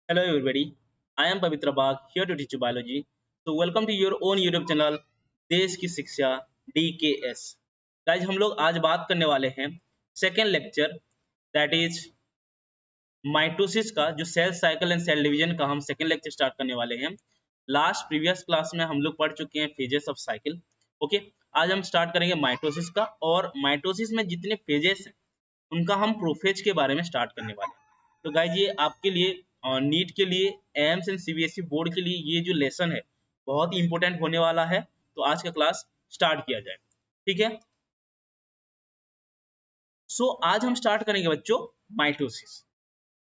Hello everybody, I am Pavitra Bagh here to teach you biology. So welcome to your own YouTube channel देश की शिक्षा DKS. Guys हम लोग आज बात करने वाले हैं second lecture that is mitosis का जो cell cycle and cell division का हम सेकेंड लेक्चर स्टार्ट करने वाले हैं। लास्ट प्रीवियस क्लास में हम लोग पढ़ चुके हैं फेजेस ऑफ साइकिल। ओके, आज हम स्टार्ट करेंगे माइटोसिस का और माइटोसिस में जितने फेजेस हैं उनका हम प्रोफेज के बारे में स्टार्ट करने वाले हैं। तो गाइज ये आपके लिए नीट के लिए एम्स एंड सीबीएसई बोर्ड के लिए ये जो लेसन है बहुत ही इंपॉर्टेंट होने वाला है। तो आज का क्लास स्टार्ट किया जाए, ठीक है। आज हम स्टार्ट करेंगे बच्चों माइटोसिस।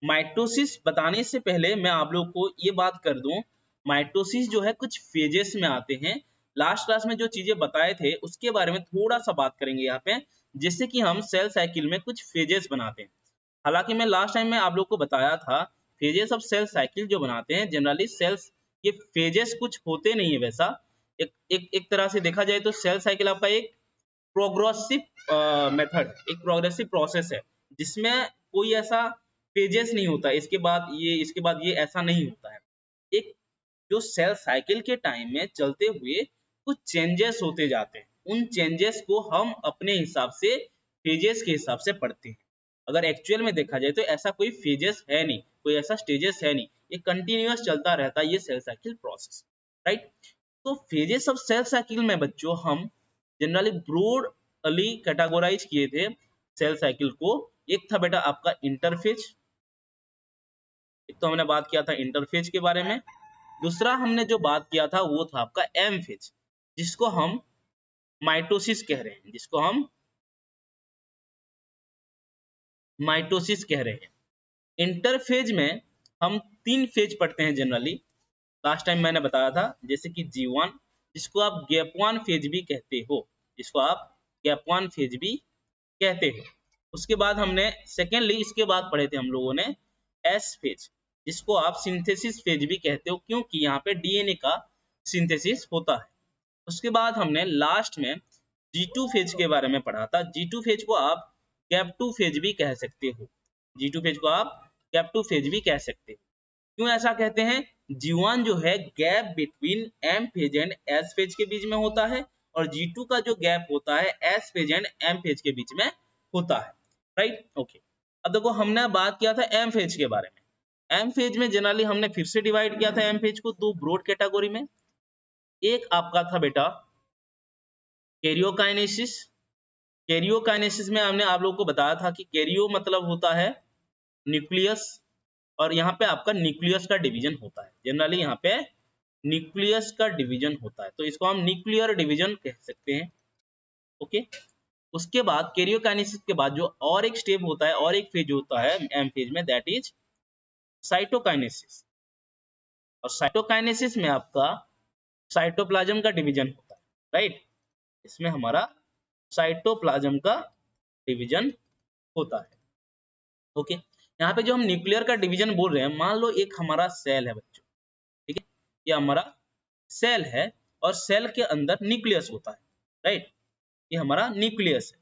माइटोसिस बताने से पहले मैं आप लोग को ये बात कर दूं, माइटोसिस जो है कुछ फेजेस में आते हैं। लास्ट क्लास में जो चीजें बताए थे उसके बारे में थोड़ा सा बात करेंगे यहाँ पे, जैसे कि हम सेल साइकिल में कुछ फेजेस बनाते हैं। हालांकि मैं लास्ट टाइम में आप लोग को बताया था फेजेस ऑफ सेल साइकिल जो बनाते हैं जनरली सेल्स, ये फेजेस कुछ होते नहीं है वैसा। एक तरह से देखा जाए तो सेल साइकिल आपका एक प्रोग्रेसिव मेथड, एक प्रोग्रेसिव प्रोसेस है जिसमें कोई ऐसा पेजेस नहीं होता इसके बाद ये इसके बाद ये, ऐसा नहीं होता है। एक जो सेल साइकिल के टाइम में चलते हुए कुछ चेंजेस होते जाते हैं, उन चेंजेस को हम अपने हिसाब से फेजेस के हिसाब से पढ़ते हैं। अगर एक्चुअल में देखा जाए तो ऐसा कोई फेजेस है नहीं, कोई ऐसा स्टेजेस है नहीं, ये कंटिन्यूअस चलता रहता है ये सेल साइकिल प्रोसेस, राइट। तो फेजेस ऑफ सेल साइकिल में बच्चों हम जनरली ब्रॉडली कैटेगोराइज किए थे सेल साइकिल को। एक था बेटा आपका इंटरफेज, एक तो हमने बात किया था इंटरफेज के बारे में। दूसरा हमने जो बात किया था वो था आपका एम फेज, जिसको हम माइटोसिस कह रहे हैं, जिसको हम माइटोसिस कह रहे हैं। इंटरफेज में हम तीन फेज पढ़ते हैं जनरली। लास्ट टाइम मैंने बताया था जैसे कि G1, जिसको आप गैप 1 फेज भी कहते हो, जिसको आप गैप 1 फेज भी कहते हो। उसके बाद हमने सेकेंडली इसके बाद पढ़े थे हम लोगों ने एस फेज, जिसको आप सिंथेसिस फेज भी कहते हो क्योंकि यहाँ पे डीएनए का सिंथेसिस होता है। उसके बाद हमने लास्ट में G2 फेज के बारे में पढ़ा था। G2 फेज को आप गैप 2 फेज भी कह सकते हो, G2 फेज को आप गैप 2 फेज भी कह सकते हो। क्यों ऐसा कहते हैं? G1 जो है gap between M phase and S phase के बीच में होता है और G2 का जो गैप होता है S phase and M phase के बीच में होता है, राइट। ओके, अब देखो हमने बात किया था एम फेज के बारे में। एम फेज में जनरली हमने फिर से डिवाइड किया था एम फेज को दो ब्रॉड कैटेगरी में। एक आपका था बेटा कैरियोकाइनेसिस। कैरियोकाइनेसिस में हमने आप लोगों को बताया था कि कैरियो मतलब होता है न्यूक्लियस, और यहाँ पे आपका न्यूक्लियस का डिवीजन होता है। जनरली यहाँ पे न्यूक्लियस का डिवीजन होता है, तो इसको हम न्यूक्लियर डिवीजन कह सकते हैं। ओके, उसके बाद कैरियोकाइनेसिस के बाद जो और एक स्टेप होता है और एक फेज होता है एम फेज में, दैट इज साइटोकाइनेसिस। और साइटोकाइनेसिस में आपका साइटोप्लाज्म का डिवीजन होता है, राइट। इसमें हमारा साइटोप्लाज्म का डिवीजन होता है। ओके, यहाँ पे जो हम न्यूक्लियर का डिवीजन बोल रहे हैं, मान लो एक हमारा सेल है बच्चों, ठीक है, ये हमारा सेल है और सेल के अंदर न्यूक्लियस होता है, राइट। ये हमारा न्यूक्लियस है।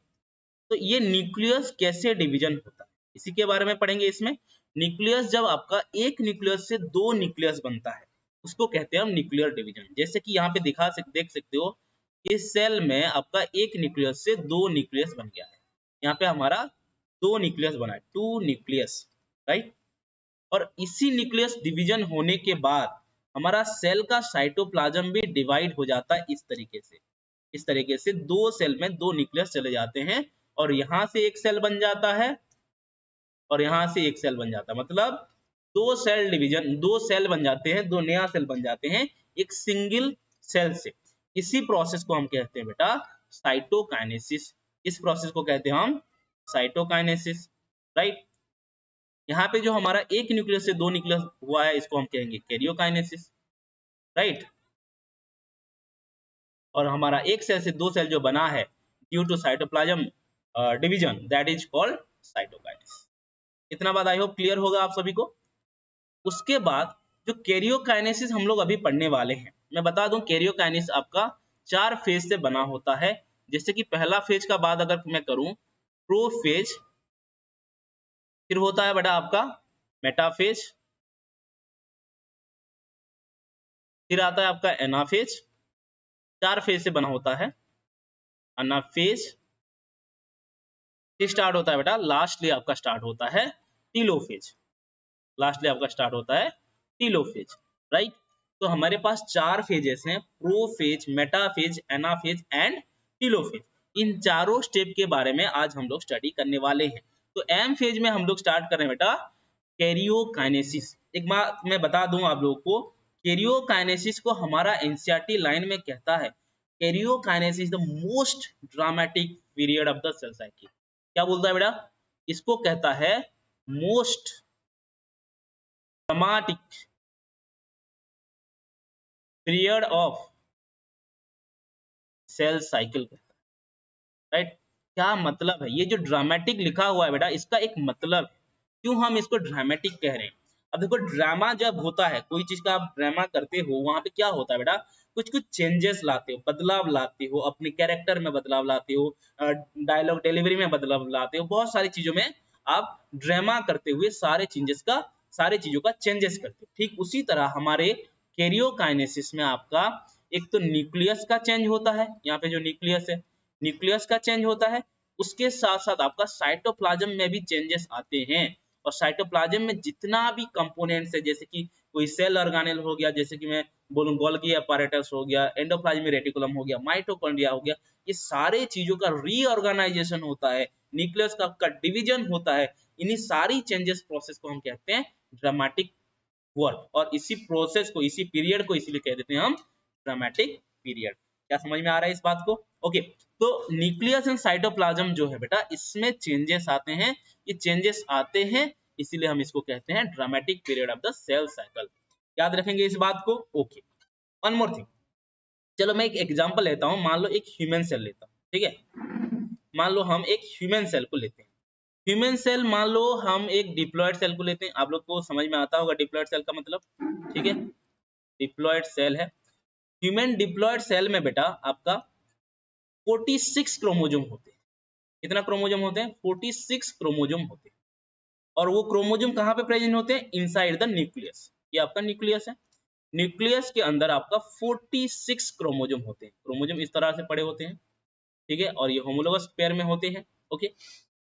तो ये न्यूक्लियस कैसे डिवीजन होता है इसी के बारे में पढ़ेंगे इसमें। न्यूक्लियस जब आपका एक न्यूक्लियस से दो न्यूक्लियस बनता है उसको कहते हैं हम न्यूक्लियर डिवीजन। जैसे कि यहाँ पे देख सकते हो इस सेल में आपका एक न्यूक्लियस से दो न्यूक्लियस बन गया है। यहाँ पे हमारा दो न्यूक्लियस बना है, टू न्यूक्लियस, राइट। और इसी न्यूक्लियस डिवीजन होने के बाद हमारा सेल का साइटोप्लाज्म भी डिवाइड हो जाता है इस तरीके से। इस तरीके से दो सेल में दो न्यूक्लियस चले जाते हैं और यहाँ से एक सेल बन जाता है और यहाँ से एक सेल बन जाता है, मतलब दो सेल डिवीजन, दो सेल बन जाते हैं, दो नया सेल बन जाते हैं एक सिंगल सेल से। इसी प्रोसेस को हम कहते हैं बेटा साइटोकाइनेसिस। इस प्रोसेस को कहते हैं हम साइटोकाइनेसिस, राइट। यहाँ पे जो हमारा एक न्यूक्लियस से दो न्यूक्लियस हुआ है इसको हम कहेंगे कैरियोकाइनेसिस, राइट। और हमारा एक सेल से दो सेल जो बना है due to cytoplasm division, that is called cytokinesis. इतना बात आई होप क्लियर होगा आप सभी को। उसके बाद जो कैरियोकाइनेसिस हम लोग अभी पढ़ने वाले हैं, मैं बता दूं कैरियोकाइनेसिस आपका 4 फेज से बना होता है। जैसे कि पहला फेज का बात अगर मैं करूं प्रोफेज, फिर होता है बेटा आपका मेटाफेज, फिर आता है आपका एनाफेज, 4 फेज से बना होता है। एनाफेज स्टार्ट होता है बेटा, लास्टली आपका स्टार्ट होता है टीलोफेज, लास्टली आपका स्टार्ट होता है टीलोफेज, राइट। तो हमारे पास 4 फेजेस हैं, prophase, metaphase, anaphase and telophase. इन चारों स्टेप के बारे में आज हम लोग स्टडी करने वाले हैं। तो एम फेज में हम लोग स्टार्ट कर रहे हैं बेटा कैरियोकाइनेसिस। एक बात मैं बता दूं आप लोगों को, कैरियोकाइनेसिस को हमारा एनसीईआरटी लाइन में कहता है karyokinesis the most dramatic period of the cell cycle. क्या बोलता है बेटा, इसको कहता है most dramatic period of cell cycle कहता है, राइट। क्या मतलब है, ये जो ड्रामेटिक लिखा हुआ है बेटा, इसका एक मतलब है, क्यों हम इसको ड्रामेटिक कह रहे हैं। अब देखो, ड्रामा जब होता है, कोई चीज का आप ड्रामा करते हो, वहां पे क्या होता है बेटा, कुछ कुछ चेंजेस लाते हो, बदलाव लाते हो, अपने कैरेक्टर में बदलाव लाते हो, डायलॉग डिलीवरी में बदलाव लाते हो, बहुत सारी चीजों में आप ड्रामा करते हुए सारे चीजों का चेंजेस करते हो। ठीक उसी तरह हमारे कैरियोकाइनेसिस में आपका एक तो न्यूक्लियस का चेंज होता है, यहाँ पे जो न्यूक्लियस है, न्यूक्लियस का चेंज होता है, उसके साथ साथ आपका साइटोप्लाज्म में भी चेंजेस आते हैं। और साइटोप्लाज्म में जितना भी कंपोनेंट्स है, जैसे कि कोई सेल ऑर्गेनेल हो गया, जैसे कि मैं बोलूं गोल्गी अपैरेटस हो गया, एंडोप्लाज्मिक रेटिकुलम हो गया, माइटोकॉन्ड्रिया हो गया, ये सारे चीजों का रीऑर्गेनाइजेशन होता है, न्यूक्लियस का डिवीजन होता है। इन्हीं सारी चेंजेस प्रोसेस को हम कहते हैं ड्रामेटिक वर्क, और इसी प्रोसेस को, इसी पीरियड को इसीलिए कह देते हैं हम ड्रामेटिक पीरियड। क्या समझ में आ रहा है इस बात को? ओके। तो न्यूक्लियस एंड साइटोप्लाज्म जो है बेटा, इसमें चेंजेस आते हैं, ये चेंजेस आते हैं, इसीलिए हम इसको कहते हैं dramatic period of the cell cycle. याद रखेंगे इस बात को। ओके, वन मोर थिंग, चलो मैं एक एग्जांपल लेता हूं। मान लो एक ह्यूमन सेल लेता हूं, ठीक है। मान लो हम एक ह्यूमन सेल को लेते हैं, ह्यूमन सेल, मान लो हम एक डिप्लॉयड सेल को लेते हैं। आप लोग को समझ में आता होगा डिप्लॉयड सेल का मतलब, ठीक है। डिप्लॉयड सेल है, ह्यूमन डिप्लॉयड सेल में बेटा आपका 46 क्रोमोजोम होते हैं। कितना क्रोमोजोम होते हैं? 46 क्रोमोजोम होते हैं। और वो क्रोमोजोम कहाँ पे प्रेजेंट होते हैं? Inside the nucleus. ये आपका न्यूक्लियस है, न्यूक्लियस के अंदर आपका 46 क्रोमोजोम होते हैं। क्रोमोजोम इस तरह से पड़े होते हैं, ठीक है, और ये होमोलोगस पेयर में होते हैं। ओके,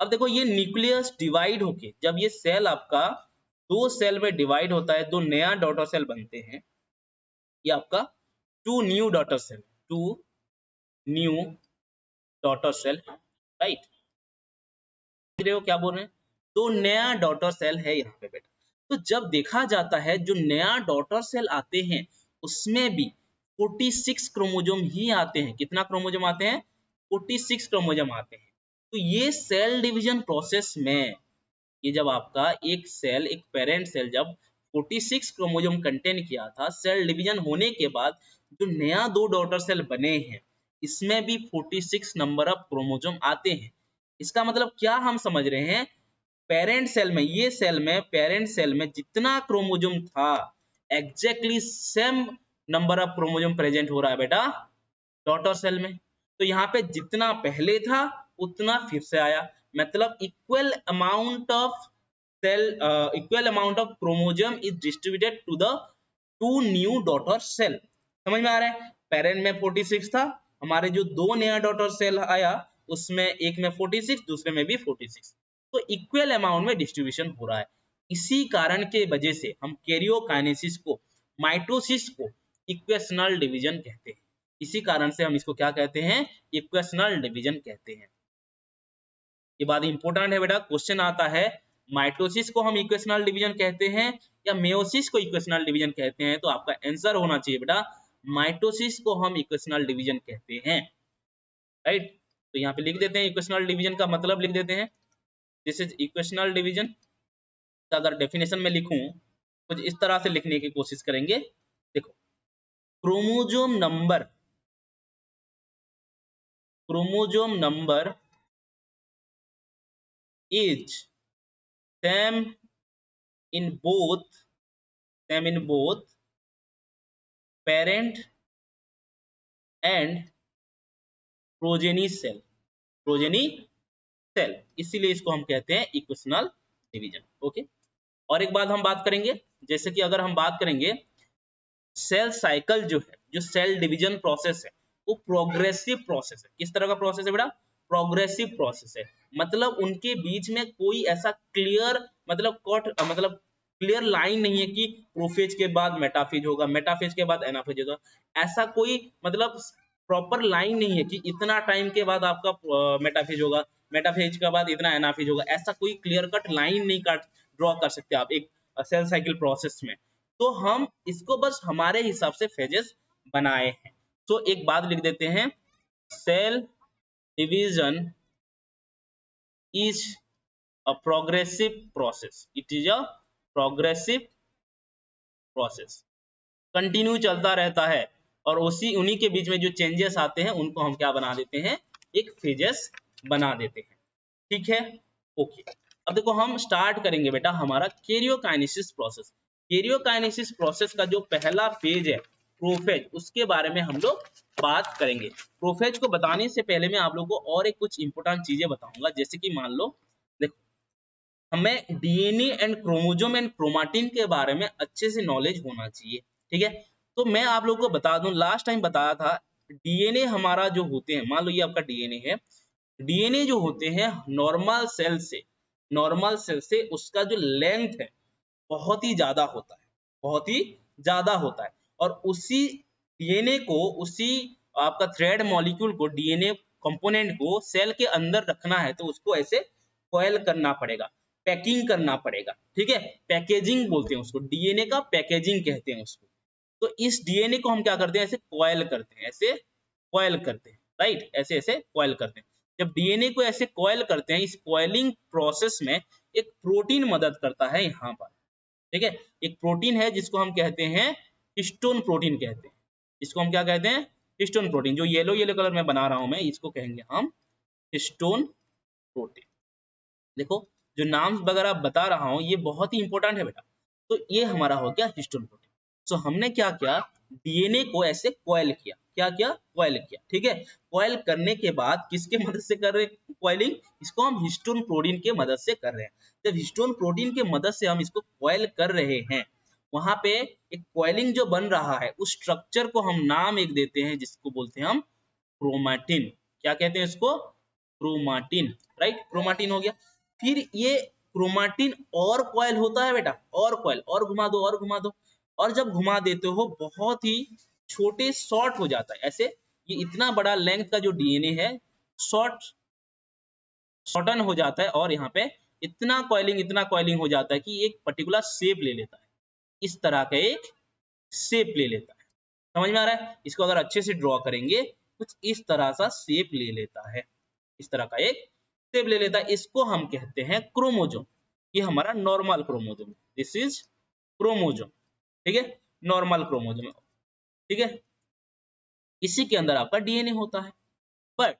अब देखो ये न्यूक्लियस डिवाइड होके, जब ये सेल आपका 2 सेल में डिवाइड होता है, 2 नया डॉटर सेल बनते हैं, ये आपका 2 new daughter cell, 2 new daughter cell, right. देखो क्या बोल रहे हैं, 2 नया डॉटर सेल है यहाँ पे बेटा। तो जब देखा जाता है, जो नया डॉटर सेल आते हैं, उसमें भी 46 क्रोमोजोम ही आते हैं। कितना क्रोमोजोम आते हैं? 46 क्रोमोजोम आते हैं। तो ये सेल डिवीजन प्रोसेस में, ये जब आपका एक सेल, एक पेरेंट सेल जब 46 क्रोमोजोम कंटेन किया था, सेल डिवीजन होने के बाद जो नया 2 डॉटर सेल बने हैं, इसमें भी 46 नंबर ऑफ क्रोमोजोम आते हैं। इसका मतलब क्या हम समझ रहे हैं, पेरेंट सेल में, ये सेल में, पेरेंट सेल में जितना क्रोमोजोम था, exactly same number of chromosome present हो रहा है बेटा डॉटर सेल में। तो यहाँ पे जितना पहले था उतना फिर से आया, मतलब equal amount of chromosome is distributed to the 2 new daughter cell. समझ में आ रहा है? पेरेंट में 46 था, हमारे जो 2 नया डॉटर सेल आया, उसमें एक में 46, दूसरे में भी 46, तो इक्वल अमाउंट में डिस्ट्रीब्यूशन हो रहा है। इसी कारण के वजह से हम कैरियोकाइनेसिस को, माइटोसिस को इक्वेशनल डिवीजन कहते हैं। इसी कारण से हम इसको क्या कहते हैं? इक्वेशनल डिवीजन कहते हैं। ये बात इंपॉर्टेंट है बेटा, क्वेश्चन आता है माइटोसिस को हम इक्वेशनल डिवीजन कहते हैं या मेयोसिस को इक्वेशनल डिवीजन कहते हैं, तो आपका आंसर होना चाहिए बेटा माइटोसिस को हम इक्वेशनल डिवीजन कहते हैं, राइट। तो यहाँ पे लिख देते हैं, इक्वेशनल डिवीजन का मतलब लिख देते हैं, दिस इज इक्वेशनल डिवीजन। तो अगर डेफिनेशन में लिखूं, कुछ इस तरह से लिखने की कोशिश करेंगे। देखो, chromosome number is same in both parent and progeny cell, इसीलिए इसको हम कहते हैं इक्वेशनल डिवीजन। ओके, और एक बात हम बात करेंगे, जैसे कि अगर हम बात करेंगे सेल साइकिल जो है, जो सेल डिवीजन प्रोसेस है, वो प्रोग्रेसिव प्रोसेस है। किस तरह का प्रोसेस है बेटा? प्रोग्रेसिव प्रोसेस है। मतलब उनके बीच में कोई ऐसा क्लियर मतलब क्लियर लाइन नहीं है कि प्रोफेज के बाद मेटाफेज होगा, मेटाफेज के बाद एनाफेज होगा। ऐसा कोई मतलब प्रॉपर लाइन नहीं है कि इतना टाइम के बाद आपका मेटाफेज होगा, मेटाफेज के बाद इतना एनाफेज होगा। ऐसा कोई क्लियर कट लाइन नहीं काट ड्रॉ कर सकते आप एक सेल साइकिल प्रोसेस में। तो हम इसको बस हमारे हिसाब से फेजेस बनाए हैं। तो एक बात लिख देते हैं, cell division is a progressive process. It is a progressive process, continue चलता रहता है और उन्हीं के बीच में जो चेंजेस आते हैं उनको हम क्या बना देते हैं, एक फेजेस बना देते हैं। ठीक है, ओके। अब देखो हम स्टार्ट करेंगे बेटा हमारा कैरियोकाइनेसिस प्रोसेस। कैरियोकाइनेसिस प्रोसेस का जो पहला फेज है प्रोफेज, उसके बारे में हम लोग बात करेंगे। प्रोफेज को बताने से पहले मैं आप लोगों को और एक कुछ इंपॉर्टेंट चीजें बताऊंगा। जैसे कि मान लो देखो, हमें DNA and chromosome and chromatin के बारे में अच्छे से नॉलेज होना चाहिए। ठीक है, तो मैं आप लोगों को बता दूं, लास्ट टाइम बताया था डीएनए हमारा जो होते हैं, मान लो ये आपका डीएनए है। डीएनए जो होते हैं नॉर्मल सेल से उसका जो लेंथ है बहुत ही ज्यादा होता है, बहुत ही ज्यादा होता है। और उसी डीएनए को, उसी आपका थ्रेड मॉलिक्यूल को, डीएनए कंपोनेंट को सेल के अंदर रखना है तो उसको ऐसे कॉइल करना पड़ेगा, पैकिंग करना पड़ेगा। ठीक है, पैकेजिंग बोलते हैं उसको, डीएनए का पैकेजिंग कहते हैं उसको। तो इस डीएनए को हम क्या करते हैं, ऐसे कॉइल करते हैं, ऐसे कॉइल करते हैं, राइट, ऐसे ऐसे कॉइल करते हैं। जब डीएनए को ऐसे कॉइल करते हैं, इस कॉइलिंग प्रोसेस में एक प्रोटीन मदद करता है यहाँ पर। ठीक है, एक प्रोटीन है जिसको हम कहते हैं हिस्टोन प्रोटीन कहते हैं। इसको हम क्या कहते हैं, हिस्टोन प्रोटीन। जो येलो येलो कलर में बना रहा हूं मैं, इसको कहेंगे हम हिस्टोन प्रोटीन। देखो जो नाम वगैरह बता रहा हूँ ये बहुत ही इंपॉर्टेंट है बेटा। तो ये हमारा हो गया हिस्टोन प्रोटीन। सो हमने क्या किया, डीएनए को ऐसे कॉइल किया, क्या किया, कॉइल किया। ठीक है, कॉइल करने के बाद किसके मदद से कर रहे हैं कॉइलिंग, इसको हम हिस्टोन प्रोटीन के मदद से कर रहे हैं। जब हिस्टोन प्रोटीन के मदद से हम इसको कॉइल कर रहे हैं, वहां पे एक कॉइलिंग जो बन रहा है उस स्ट्रक्चर को हम नाम एक देते हैं जिसको बोलते हैं हम क्रोमाटिन। क्या कहते हैं इसको, क्रोमाटिन, राइट, क्रोमाटिन हो गया। फिर ये क्रोमाटिन और कॉइल होता है बेटा, और कॉइल, और घुमा दो, और घुमा दो, और जब घुमा देते हो बहुत ही छोटे शॉर्ट हो जाता है ऐसे। ये इतना बड़ा लेंथ का जो डीएनए है शॉर्टन हो जाता है और यहाँ पे इतना कॉइलिंग हो जाता है कि एक पर्टिकुलर शेप ले लेता है, इस तरह का एक शेप ले लेता है। समझ में आ रहा है? इसको अगर अच्छे से ड्रॉ करेंगे कुछ इस तरह सा शेप ले लेता है, इस तरह का एक शेप ले लेता है। इसको हम कहते हैं क्रोमोजोम। ये हमारा normal chromosome, this is chromosome. ठीक है, नॉर्मल क्रोमोजोम। ठीक है, इसी के अंदर आपका डीएनए होता है। बट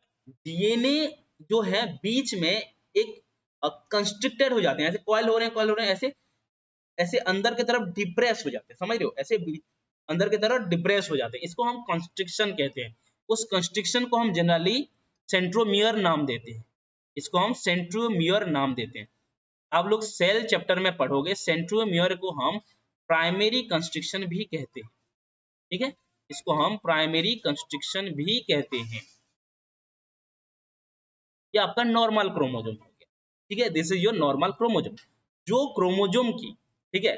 डीएनए जो है बीच में एक कंस्ट्रिक्टेड हो जाते हैं, ऐसे कॉइल हो रहे हैं, कॉइल हो रहे हैं, ऐसे ऐसे अंदर की तरफ डिप्रेस हो जाते हैं। समझ रहे हो, ऐसे अंदर की तरफ डिप्रेस हो जाते हैं, इसको हम कंस्ट्रिक्शन कहते हैं। उस कंस्ट्रिक्शन को हम जनरली सेंट्रोमियर नाम देते हैं, इसको हम सेंट्रोमियर नाम देते हैं। आप लोग सेल चैप्टर में पढ़ोगे, सेंट्रोमियर को हम प्राइमरी कंस्ट्रिक्शन भी कहते हैं। ठीक है, इसको हम प्राइमरी कंस्ट्रिक्शन भी कहते हैं। ये आपका नॉर्मल क्रोमोजोम हो गया। ठीक है, this is your normal chromosome. जो क्रोमोजोम की, ठीक है,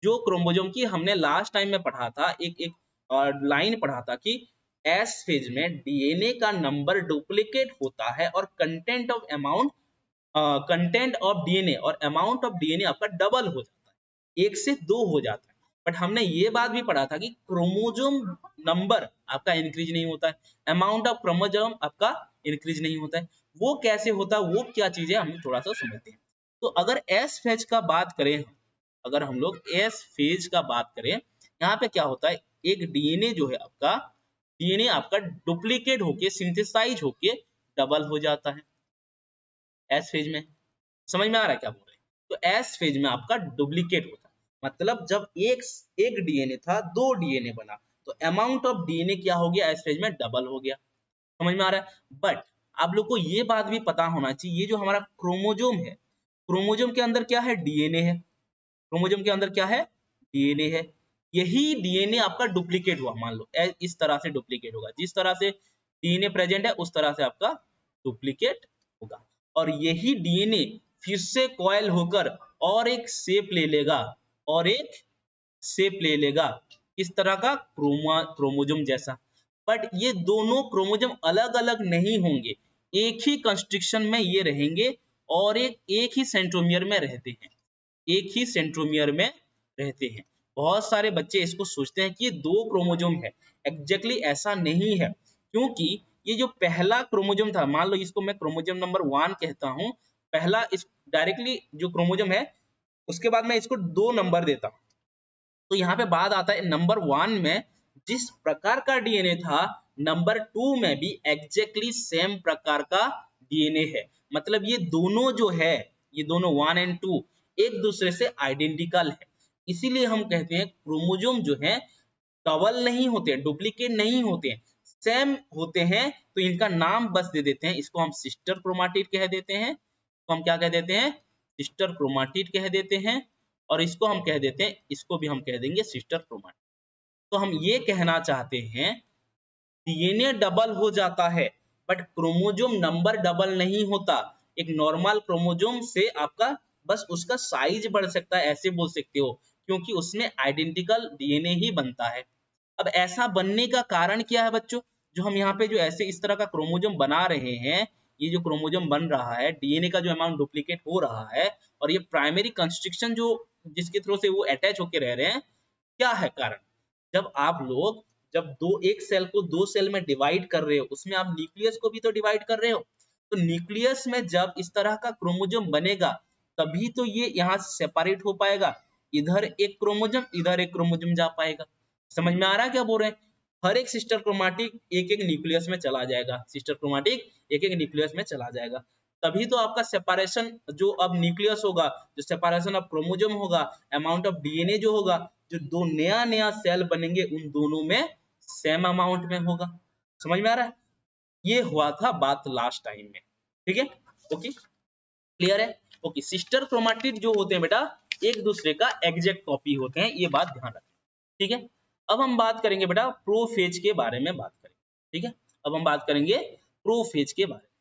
जो क्रोमोजोम की हमने लास्ट टाइम में पढ़ा था, एक एक लाइन पढ़ा था कि एस फेज में डीएनए का नंबर डुप्लीकेट होता है और कंटेंट ऑफ डीएनए और अमाउंट ऑफ डीएनए आपका डबल हो जाता है, 1 से 2 हो जाता है। बट हमने ये बात भी पढ़ा था कि क्रोमोजोम नंबर आपका इंक्रीज नहीं होता है, अमाउंट ऑफ क्रोमोजोम आपका इंक्रीज नहीं होता है। वो कैसे होता है, वो क्या चीज है, हम थोड़ा सा समझते हैं। तो अगर एस फेज का बात करें, अगर हम लोग एस फेज का बात करें, यहाँ पे क्या होता है, एक डीएनए जो है आपका, डीएनए आपका डुप्लीकेट होके सिंथेसाइज होके डबल हो जाता है एस फेज में। समझ में आ रहा है क्या बोल रहे हैं? तो एस फेज में आपका डुप्लीकेट होता है, मतलब जब एक डीएनए था, 2 डीएनए बना, तो अमाउंट ऑफ डीएनए क्या हो गया, एस फेज में डबल हो गया। समझ में आ रहा है? बट आप लोग को ये बात भी पता होना चाहिए, ये जो हमारा क्रोमोजोम है, क्रोमोजोम के अंदर क्या है, डीएनए है। क्रोमोजोम के अंदर क्या है, डीएनए है। यही डीएनए आपका डुप्लीकेट हुआ, मान लो इस तरह से डुप्लीकेट होगा, जिस तरह से डीएनए प्रेजेंट है उस तरह से आपका डुप्लीकेट होगा, और यही डीएनए फिर से कॉइल होकर और एक शेप ले लेगा, और एक शेप ले लेगा इस तरह का क्रोमोजोम जैसा। बट ये दोनों क्रोमोजोम अलग अलग नहीं होंगे, एक ही कंस्ट्रक्शन में ये रहेंगे, और एक ही सेंट्रोमियर में रहते हैं, एक ही सेंट्रोमियर में रहते हैं। बहुत सारे बच्चे इसको सोचते हैं कि ये दो क्रोमोजोम है, एग्जैक्टली ऐसा नहीं है, क्योंकि ये जो पहला क्रोमोजोम था, मान लो इसको मैं क्रोमोजोम नंबर 1 कहता हूँ, पहला इस डायरेक्टली जो क्रोमोजोम है, उसके बाद मैं इसको 2 नंबर देता हूँ, तो यहाँ पे बात आता है नंबर 1 में जिस प्रकार का डीएनए था, नंबर 2 में भी एग्जैक्टली सेम प्रकार का डीएनए है। मतलब ये दोनों जो है, ये दोनों 1 एंड 2 एक दूसरे से आइडेंटिकल है। इसीलिए हम कहते हैं क्रोमोजोम जो है डबल नहीं होते, डुप्लीकेट नहीं होते, सेम होते हैं, तो इनका नाम बस दे देते हैं, इसको हम सिस्टर क्रोमाटिड कह देते हैं। तो हम क्या कह देते हैं? सिस्टर क्रोमाटिड कह देते हैं, और इसको हम कह देते हैं, इसको भी हम कह देंगे सिस्टर क्रोमाटिड। तो हम ये कहना चाहते हैं डीएनए डबल हो जाता है, बट क्रोमोजोम नंबर डबल नहीं होता। एक नॉर्मल क्रोमोजोम से आपका बस उसका साइज बढ़ सकता है, ऐसे बोल सकते हो, क्योंकि उसमें आइडेंटिकल डीएनए ही बनता है। अब ऐसा बनने का कारण क्या है बच्चों? जो हम यहाँ पे जो ऐसे इस तरह का क्रोमोजोम बना रहे हैं, ये जो क्रोमोजोम बन रहा है, डीएनए का जो अमाउंट डुप्लीकेट हो रहा है, और ये प्राइमरी कंस्ट्रक्शन जो जिसके थ्रू से वो अटैच होके रह रहे हैं, क्या है कारण? जब आप लोग एक सेल को 2 सेल में डिवाइड कर रहे हो, उसमें आप न्यूक्लियस को भी तो डिवाइड कर रहे हो, तो न्यूक्लियस में जब इस तरह का क्रोमोजोम बनेगा, तभी तो ये यहाँ से सेपरेट हो पाएगा, इधर एक क्रोमोजोम, इधर एक क्रोमोजोम जा पाएगा। समझ में आ रहा है क्या बोल रहे हैं? हर एक सिस्टर क्रोमाटिक एक एक न्यूक्लियस में चला जाएगा, सिस्टर क्रोमाटिक एक एक न्यूक्लियस में चला जाएगा, तभी तो आपका सेपरेशन जो अब न्यूक्लियस होगा, जो सेपरेशन ऑफ क्रोमोजोम होगा, अमाउंट ऑफ डीएनए जो होगा, जो दो नया नया सेल बनेंगे, उन दोनों में सेम अमाउंट में होगा। समझ में आ रहा है? ये हुआ था बात लास्ट टाइम में, ठीक है? ओके, क्लियर है? ओके, सिस्टर क्रोमाटिड जो होते हैं बेटा, एक दूसरे का एग्जैक्ट कॉपी होते हैं, ये बात ध्यान रखें, ठीक है? अब हम बात करेंगे बेटा प्रोफेज के बारे में बात करेंगे, ठीक है? अब हम बात करेंगे प्रोफेज के बारे में।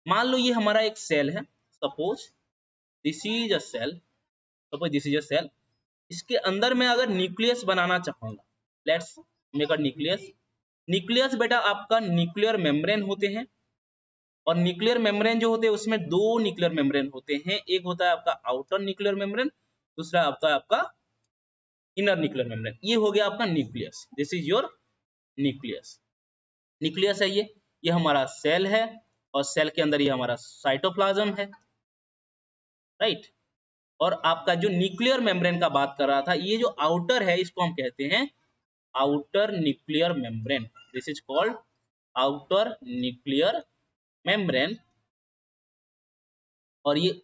मान लो ये हमारा एक सेल है, suppose this is a cell, suppose this is a cell, इसके अंदर मैं अगर न्यूक्लियस बनाना चाहूंगा, let's make a nucleus. Nucleus बेटा आपका न्यूक्लियर मेम्ब्रेन होते हैं, और न्यूक्लियर मेम्ब्रेन जो होते हैं उसमें 2 न्यूक्लियर मेम्ब्रेन होते हैं, एक होता है आपका आउटर न्यूक्लियर मेम्ब्रेन, दूसरा होता है आपका इनर न्यूक्लियर मेम्ब्रेन। ये हो गया आपका nucleus, this is your nucleus. Nucleus है ये हमारा सेल है, और सेल के अंदर ये हमारा साइटोप्लाज्म है, राइट? और आपका जो न्यूक्लियर मेम्ब्रेन का बात कर रहा था, ये जो आउटर है इसको हम कहते हैं outer nuclear membrane, this is called outer nuclear membrane. और ये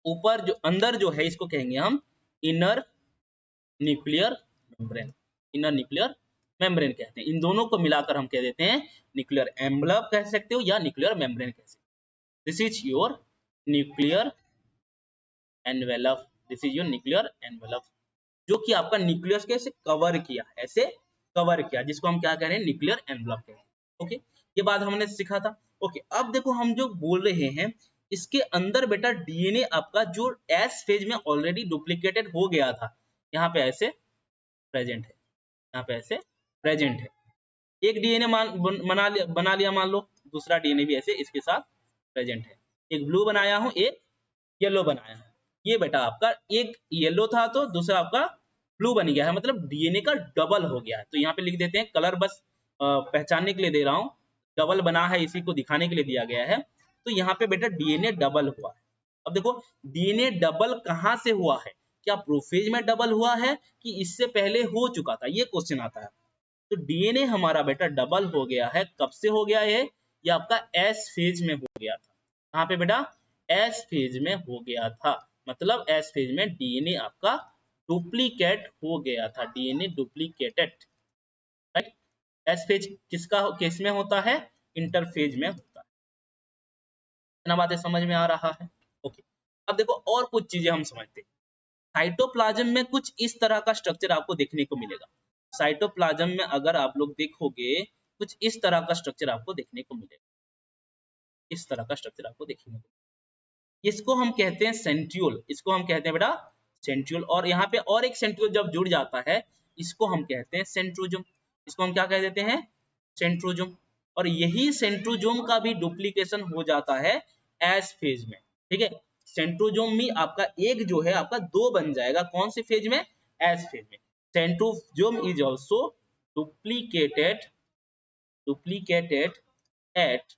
ऊपर जो अंदर जो है इसको कहेंगे हम inner nuclear membrane, inner nuclear membrane कहते हैं। इन दोनों को मिलाकर हम कह देते हैं न्यूक्लियर एनवेलप कह सकते हो, या न्यूक्लियर मेम्ब्रेन कह सकते हो। This is your nuclear envelope, this is your nuclear envelope, जो कि आपका न्यूक्लियस को ऐसे कवर किया, ऐसे कवर किया, जिसको हम क्या कह रहे हैं? न्यूक्लियर एनवेलप कहते हैं। ओके, ये बात हमने सीखा था। ओके, अब देखो हम जो बोल रहे हैं, इसके अंदर बेटा डीएनए आपका जो एस फेज में ऑलरेडी डुप्लीकेटेड हो गया था, यहाँ पे ऐसे प्रेजेंट है, यहाँ पे ऐसे प्रेजेंट है। एक डीएनए बना लिया मान लो, दूसरा डीएनए भी ऐसे इसके साथ प्रेजेंट है। एक ब्लू बनाया हूँ, एक येलो बनाया हूँ। ये बेटा आपका एक येलो था तो दूसरा आपका ब्लू बन गया है, मतलब डीएनए का डबल हो गया है। तो यहाँ पे लिख देते हैं, कलर बस पहचानने के लिए दे रहा हूँ, डबल बना है इसी को दिखाने के लिए दिया गया है। तो यहाँ पे बेटा डीएनए डबल हुआ है। अब देखो डीएनए डबल कहाँ से हुआ है? क्या प्रोफेज में डबल हुआ है कि इससे पहले हो चुका था? ये क्वेश्चन आता है। तो डीएनए हमारा बेटा डबल हो गया है, कब से हो गया है? ये आपका एस फेज में हो गया था। कहाँ पे बेटा? एस फेज में हो गया था, मतलब एस फेज में डीएनए आपका डुप्लीकेट हो गया था, DNA duplicated, right? S phase किसका केस में होता है? इंटरफेज में होता है। इतना बातें समझ में आ रहा है? ओके, अब देखो और कुछ चीजें हम समझते हैं। साइटोप्लाज्म में कुछ इस तरह का स्ट्रक्चर आपको देखने को मिलेगा। साइटोप्लाज्म में अगर आप लोग देखोगे कुछ इस तरह का स्ट्रक्चर आपको देखने को मिलेगा, इस तरह का स्ट्रक्चर आपको देखने को मिलेगा। इसको हम कहते हैं सेंट्रियोल, इसको हम कहते हैं बेटा सेंट्रियोल। और यहाँ पे और एक सेंट्रियोल जब जुड़ जाता है इसको हम कहते हैं सेंट्रोजोम। इसको हम क्या कह देते हैं, सेंट्रोजोम। और यही सेंट्रोजोम का भी डुप्लीकेशन हो जाता है एस फेज में, ठीक है। सेंट्रोजोम में आपका एक जो है आपका दो बन जाएगा, कौन से फेज में, एस फेज में। Centrosome is also duplicated at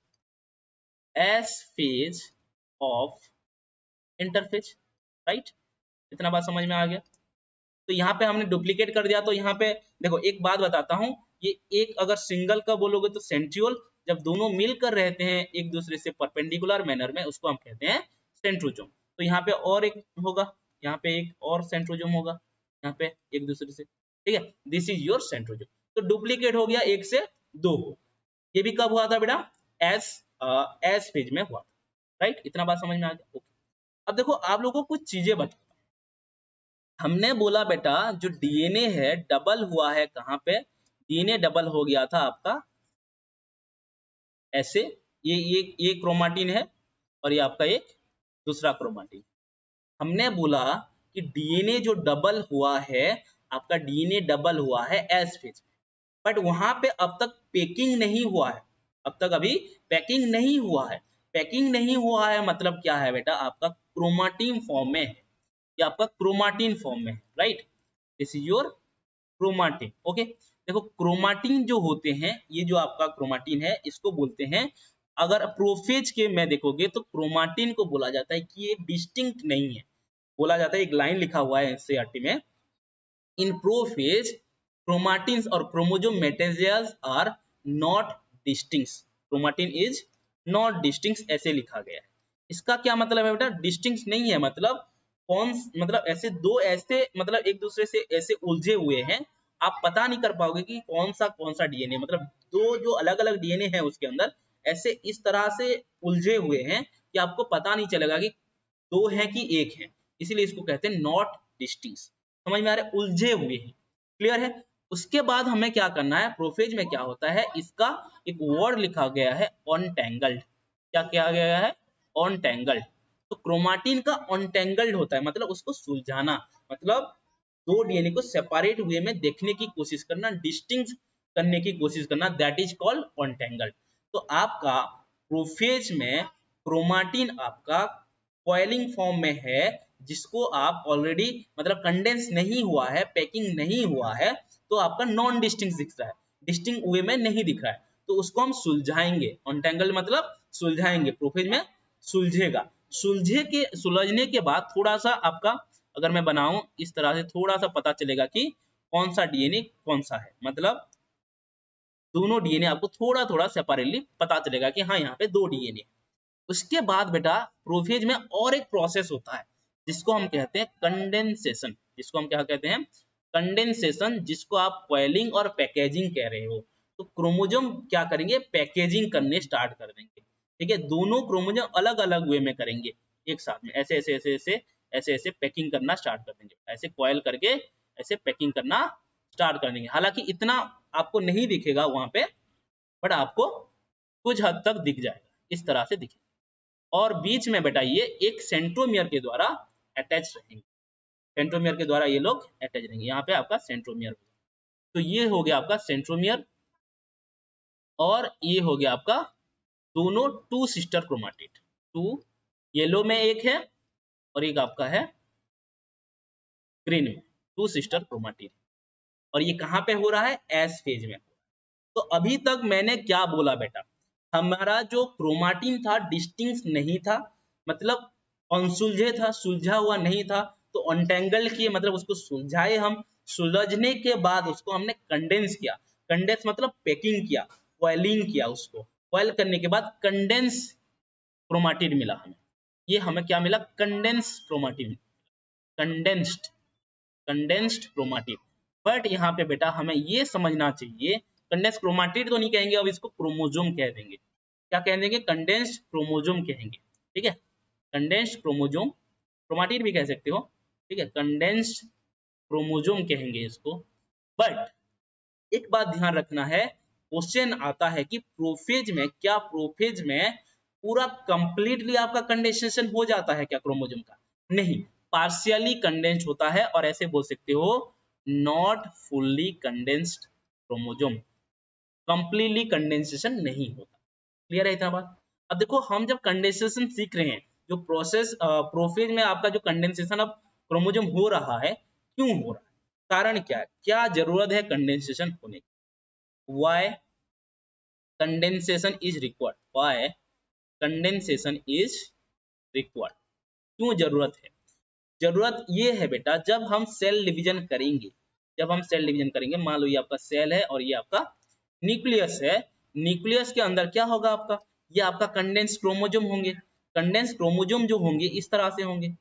S phase of interphase, right. इतना बात समझ में आ गया। तो यहाँ पे हमने डुप्लीकेट कर दिया। तो यहाँ पे देखो एक बात बताता हूँ, ये एक अगर सिंगल का बोलोगे तो सेंट्रियोल, जब दोनों मिलकर रहते हैं एक दूसरे से परपेंडिकुलर मैनर में उसको हम कहते हैं सेंट्रोजोम। तो यहाँ पे और एक होगा, यहाँ पे एक और सेंट्रोजोम होगा यहाँ पे एक दूसरे से, ठीक है। This is your centrosome. तो डुप्लीकेट हो गया, एक से दो हो। ये भी कब हुआ था बेटा, एस फेज में हुआ था, राइट। इतना बात समझ में आ गया, ओके। अब देखो आप लोगों को कुछ चीजें बता, हमने बोला बेटा जो डीएनए है डबल हुआ है कहाँ पे, डीएनए डबल हो गया था आपका ऐसे, ये क्रोमाटिन है और ये आपका एक दूसरा क्रोमाटिन। हमने बोला कि डीएनए जो डबल हुआ है, आपका डीएनए डबल हुआ है एस फेज, बट वहां पे अब तक पैकिंग नहीं हुआ है, अब तक अभी पैकिंग नहीं हुआ है। पैकिंग नहीं हुआ है मतलब क्या है बेटा, आपका क्रोमाटिन फॉर्म में है, ये आपका क्रोमाटिन फॉर्म में है, right. This is your chromatin, okay. देखो क्रोमाटिन जो होते हैं, ये जो आपका क्रोमाटिन है इसको बोलते हैं, अगर प्रोफेज के में देखोगे तो क्रोमाटिन को बोला जाता है कि ये डिस्टिंक्ट नहीं है। बोला जाता है, एक लाइन लिखा हुआ है एनसीईआरटी में, इन प्रोफेज क्रोमाटिन्स और chromosome materials are not distinct, chromatin is not distinct, ऐसे लिखा गया है। इसका क्या मतलब है बेटा, डिस्टिंक्ट नहीं है मतलब कौन, मतलब ऐसे दो ऐसे मतलब एक दूसरे से ऐसे उलझे हुए हैं, आप पता नहीं कर पाओगे कि कौन सा डीएनए, मतलब दो जो अलग अलग डीएनए है उसके अंदर ऐसे इस तरह से उलझे हुए हैं कि आपको पता नहीं चलेगा कि दो है कि एक है, इसीलिए इसको कहते हैं नॉट डिस्टिंक्ट। समझ में आ रहा है, उलझे हुए हैं, क्लियर है। उसके बाद हमें क्या करना है, प्रोफेज में क्या होता है, इसका एक वर्ड लिखा गया है ऑनटेंगल्ड। क्या किया गया है, ऑनटेंगल्ड। तो क्रोमाटिन का ऑनटेंगल्ड होता है मतलब उसको सुलझाना, मतलब दो डीएनए को सेपरेट वे में देखने की कोशिश करना, डिस्टिंक्ट करने की कोशिश करना, दैट इज कॉल्ड ऑनटेंगल्ड। तो आपका प्रोफेज में क्रोमाटिन आपका कॉइलिंग फॉर्म में है, जिसको आप ऑलरेडी मतलब कंडेंस नहीं हुआ है, पैकिंग नहीं हुआ है, तो आपका नॉन डिस्टिंक्ट दिख रहा है, डिस्टिंक्ट वे में नहीं दिख रहा है, तो उसको हम सुलझाएंगे। ऑनटेंगल मतलब सुलझाएंगे, प्रोफेज में सुलझेगा। सुलझने के बाद थोड़ा सा आपका, अगर मैं बनाऊं इस तरह से, थोड़ा सा पता चलेगा कि कौन सा डीएनए कौन सा है, मतलब दोनों डीएनए आपको थोड़ा थोड़ा सेपरेटली पता चलेगा कि हाँ यहाँ पे दो डीएनए। उसके बाद बेटा प्रोफेज में और एक प्रोसेस होता है जिसको हम कहते हैं कंडेंसेशन, जिसको हम क्या कहते हैं, कंडेंसेशन, जिसको आप कॉइलिंग और पैकेजिंग कह रहे हो। तो क्रोमोसोम क्या करेंगे, पैकेजिंग करने स्टार्ट कर देंगे, ठीक है। दोनों क्रोमोसोम अलग अलग वे में करेंगे, एक साथ में ऐसे ऐसे ऐसे ऐसे ऐसे ऐसे पैकिंग करना स्टार्ट कर देंगे, ऐसे कॉइल करके ऐसे पैकिंग करना स्टार्ट कर देंगे। हालांकि इतना आपको नहीं दिखेगा वहां पे, बट आपको कुछ हद तक दिख जाएगा, इस तरह से दिखेगा। और बीच में बेटा ये एक सेंट्रोमियर के द्वारा अटैच रहेंगे, सेंट्रोमियर के द्वारा ये लोग अटैच रहेंगे, यहाँ पे आपका सेंट्रोमियर। तो ये हो गया आपका सेंट्रोमियर, और ये हो गया आपका दोनों two sister chromatid, two yellow में एक है और एक आपका है ग्रीन में, टू सिस्टर क्रोमाटिड। और ये कहाँ पे हो रहा है, एस फेज में। तो अभी तक मैंने क्या बोला बेटा, हमारा जो क्रोमाटिन था डिस्टिंक्ट नहीं था, मतलब अनसुलझे था, सुलझा हुआ नहीं था। तो अनटेंगल किए मतलब उसको सुलझाए हम, सुलझने के बाद उसको हमने कंडेंस किया, कंडेंस मतलब पैकिंग किया, कॉइलिंग किया, उसको कॉइल करने के बाद कंडेंस क्रोमाटिन मिला हमें। ये हमें क्या मिला, condense chromatin, condensed, condensed chromatin. But यहाँ पे बेटा हमें ये समझना चाहिए, कंडेंस क्रोमाटिड तो नहीं कहेंगे, अब इसको क्रोमोजोम कह देंगे। क्या कह देंगे, कंडेंस्ड क्रोमोजोम कहेंगे, ठीक है। कंडेंस्ड क्रोमोजोम, क्रोमाटिड भी कह सकते हो, ठीक है, कंडेंस्ड क्रोमोजोम कहेंगे इसको। बट एक बात ध्यान रखना है, क्वेश्चन आता है कि प्रोफेज में, क्या प्रोफेज में पूरा कंप्लीटली आपका कंडेंसेशन हो जाता है क्या क्रोमोसोम का? नहीं, पार्शियली कंडेंस्ड होता है, और ऐसे बोल सकते हो not fully condensed chromosome, completely condensation नहीं होता। क्लियर है इतना बात? अब देखो, हम जब कंडेंसेशन सीख रहे हैं, जो प्रोसेस प्रोफेज में आपका जो कंडेंसेशन अब क्रोमोसोम हो रहा है, क्यों हो रहा है, कारण क्या है, क्या जरूरत है कंडेंसेशन होने की, why condensation is required, why condensation is required, क्यों जरूरत है? जरूरत ये है बेटा, जब हम सेल डिवीजन करेंगे, जब हम सेल डिवीजन करेंगे, मान लो ये आपका सेल है और ये आपका न्यूक्लियस है, न्यूक्लियस के अंदर क्या होगा आपका, ये आपका कंडेंस क्रोमोसोम होंगे, कंडेंस क्रोमोसोम जो होंगे इस तरह से होंगे,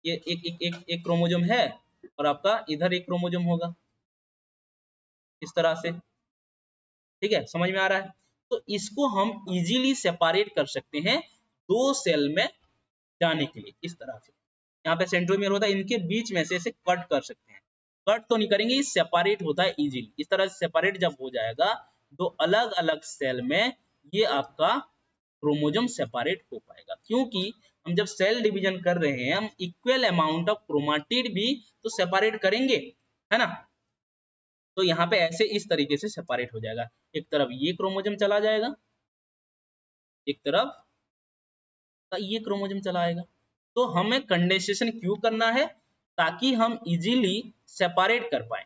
ये एक क्रोमोसोम है, और आपका इधर एक क्रोमोसोम होगा इस तरह से, ठीक है, समझ में आ रहा है? तो इसको हम इजीली सेपरेट कर सकते हैं दो सेल में जाने के लिए, इस तरह से, यहाँ पे सेंट्रोमियर होता है, इनके बीच में से इसे कट कर सकते हैं, कट तो नहीं करेंगे, सेपरेट होता है इजीली, इस तरह से सेपरेट जब हो जाएगा, दो अलग अलग सेल में ये आपका क्रोमोसोम सेपरेट हो पाएगा, क्योंकि हम जब सेल डिवीजन कर रहे हैं, हम इक्वल अमाउंट ऑफ क्रोमाटिड भी तो सेपरेट करेंगे, है ना? तो यहाँ पे ऐसे इस तरीके से सेपरेट हो जाएगा, एक तरफ ये क्रोमोसोम चला जाएगा, एक तरफ ये क्रोमोसोम चला आएगा। तो हमें कंडेंसेशन क्यों करना है? ताकि हम इजीली सेपरेट कर पाए,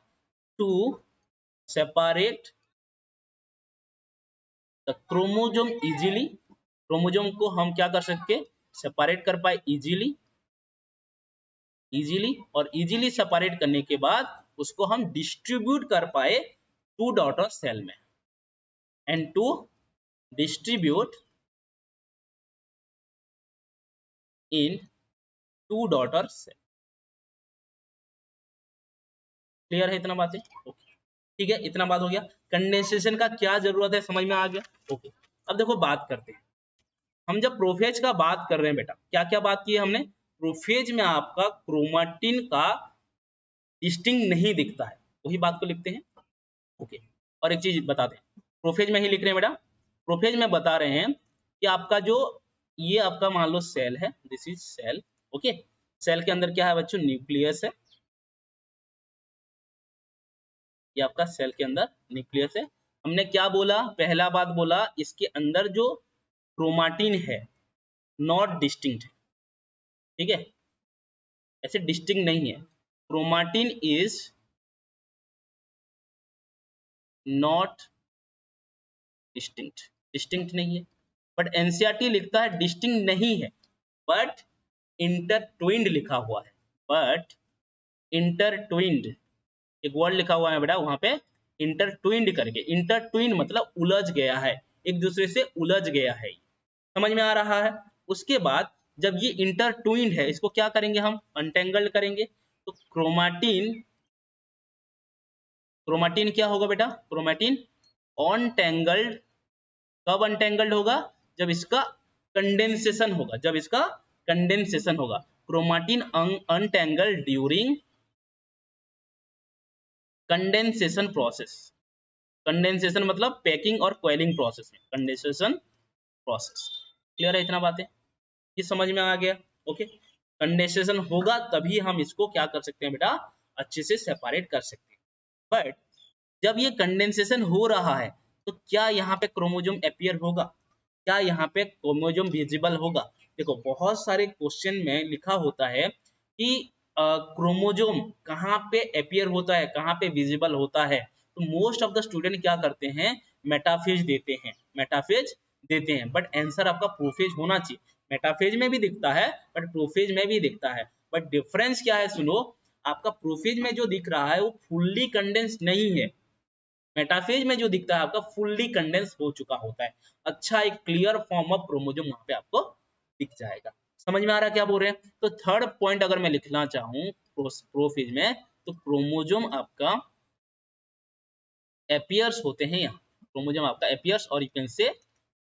to separate the chromosome easily, chromosome को हम क्या कर सकते, सेपरेट कर पाए इजीली, इजीली, और इजीली सेपरेट करने के बाद उसको हम डिस्ट्रीब्यूट कर पाए टू डॉटर सेल में, and to distribute in two daughter cell. Clear है इतना बातें? ओके, ठीक है, इतना बात हो गया, कंडेंसेशन का क्या जरूरत है समझ में आ गया। ओके, अब देखो बात करते हैं, हम जब प्रोफेज का बात कर रहे हैं बेटा, क्या क्या बात की है हमने, प्रोफेज में आपका क्रोमाटिन का डिस्टिंक्ट नहीं दिखता है, वही बात को लिखते हैं। ओके, और एक चीज बताते हैं, प्रोफेज में ही लिख रहे हैं बेटा, प्रोफेज में बता रहे हैं कि आपका जो ये आपका मान लो सेल है, this is cell, okay, cell के अंदर क्या है बच्चों, न्यूक्लियस है, ये आपका सेल के अंदर न्यूक्लियस है। हमने क्या बोला, पहला बात बोला, इसके अंदर जो क्रोमाटिन है नॉट डिस्टिंक्ट, ठीक है, ऐसे डिस्टिंक्ट नहीं है, chromatin is not distinct, distinct नहीं है, बट एनसीईआरटी लिखता है डिस्टिंक्ट नहीं है, बट इंटरट्विन्ड लिखा हुआ है, बट इंटरट्विन्ड, एक वर्ड लिखा हुआ है बेटा वहां पे, इंटरट्विन्ड करके, इंटरट्विन्ड मतलब उलझ गया है, एक दूसरे से उलझ गया है, समझ में आ रहा है? उसके बाद जब ये इंटरट्विन्ड है, इसको क्या करेंगे हम, अनटेंगल्ड करेंगे, तो क्रोमाटिन, क्रोमाटिन क्या होगा बेटा, क्रोमाटिन अनटेंगल्ड, कब अनटेंगल्ड होगा, जब इसका कंडेंसेशन होगा, जब इसका कंडेंसेशन होगा, chromatin untangled during condensation process, condensation मतलब पैकिंग और क्वेलिंग प्रोसेस में, कंडेंसेशन प्रोसेस। क्लियर है इतना बातें, ये समझ में आ गया? ओके, कंडेंसेशन होगा तभी हम इसको क्या कर सकते हैं बेटा, अच्छे से सेपरेट कर सकते हैं। बट जब ये कंडेंसेशन हो रहा है, तो क्या यहाँ पे क्रोमोसोम अपीयर होगा, क्या यहाँ पे क्रोमोसोम विजिबल होगा? देखो, बहुत सारे क्वेश्चन में लिखा होता है कि क्रोमोसोम कहाँ पे अपीयर होता है, कहाँ पे विजिबल होता है, तो मोस्ट ऑफ द स्टूडेंट क्या करते हैं, मेटाफेज देते हैं, मेटाफेज देते हैं, बट आंसर आपका प्रोफेज होना चाहिए, मेटाफेज में भी दिखता है बट प्रोफेज में भी दिखता है, बट डिफरेंस क्या है सुनो, आपका प्रोफेज में जो दिख रहा है वो फुल्ली कंडेंस्ड नहीं है, मेटाफेज में जो दिखता है आपका फुल्ली कंडेंस हो चुका होता है, अच्छा एक क्लियर फॉर्म ऑफ क्रोमोसोम वहां पे आपको दिख जाएगा। समझ में आ रहा है क्या बोल रहे हैं? तो थर्ड पॉइंट अगर मैं लिखना चाहूँ प्रोफेज में, तो क्रोमोसोम आपका एपियर्स होते हैं, यहाँ क्रोमोसोम आपका एपियर्स और यू कैन से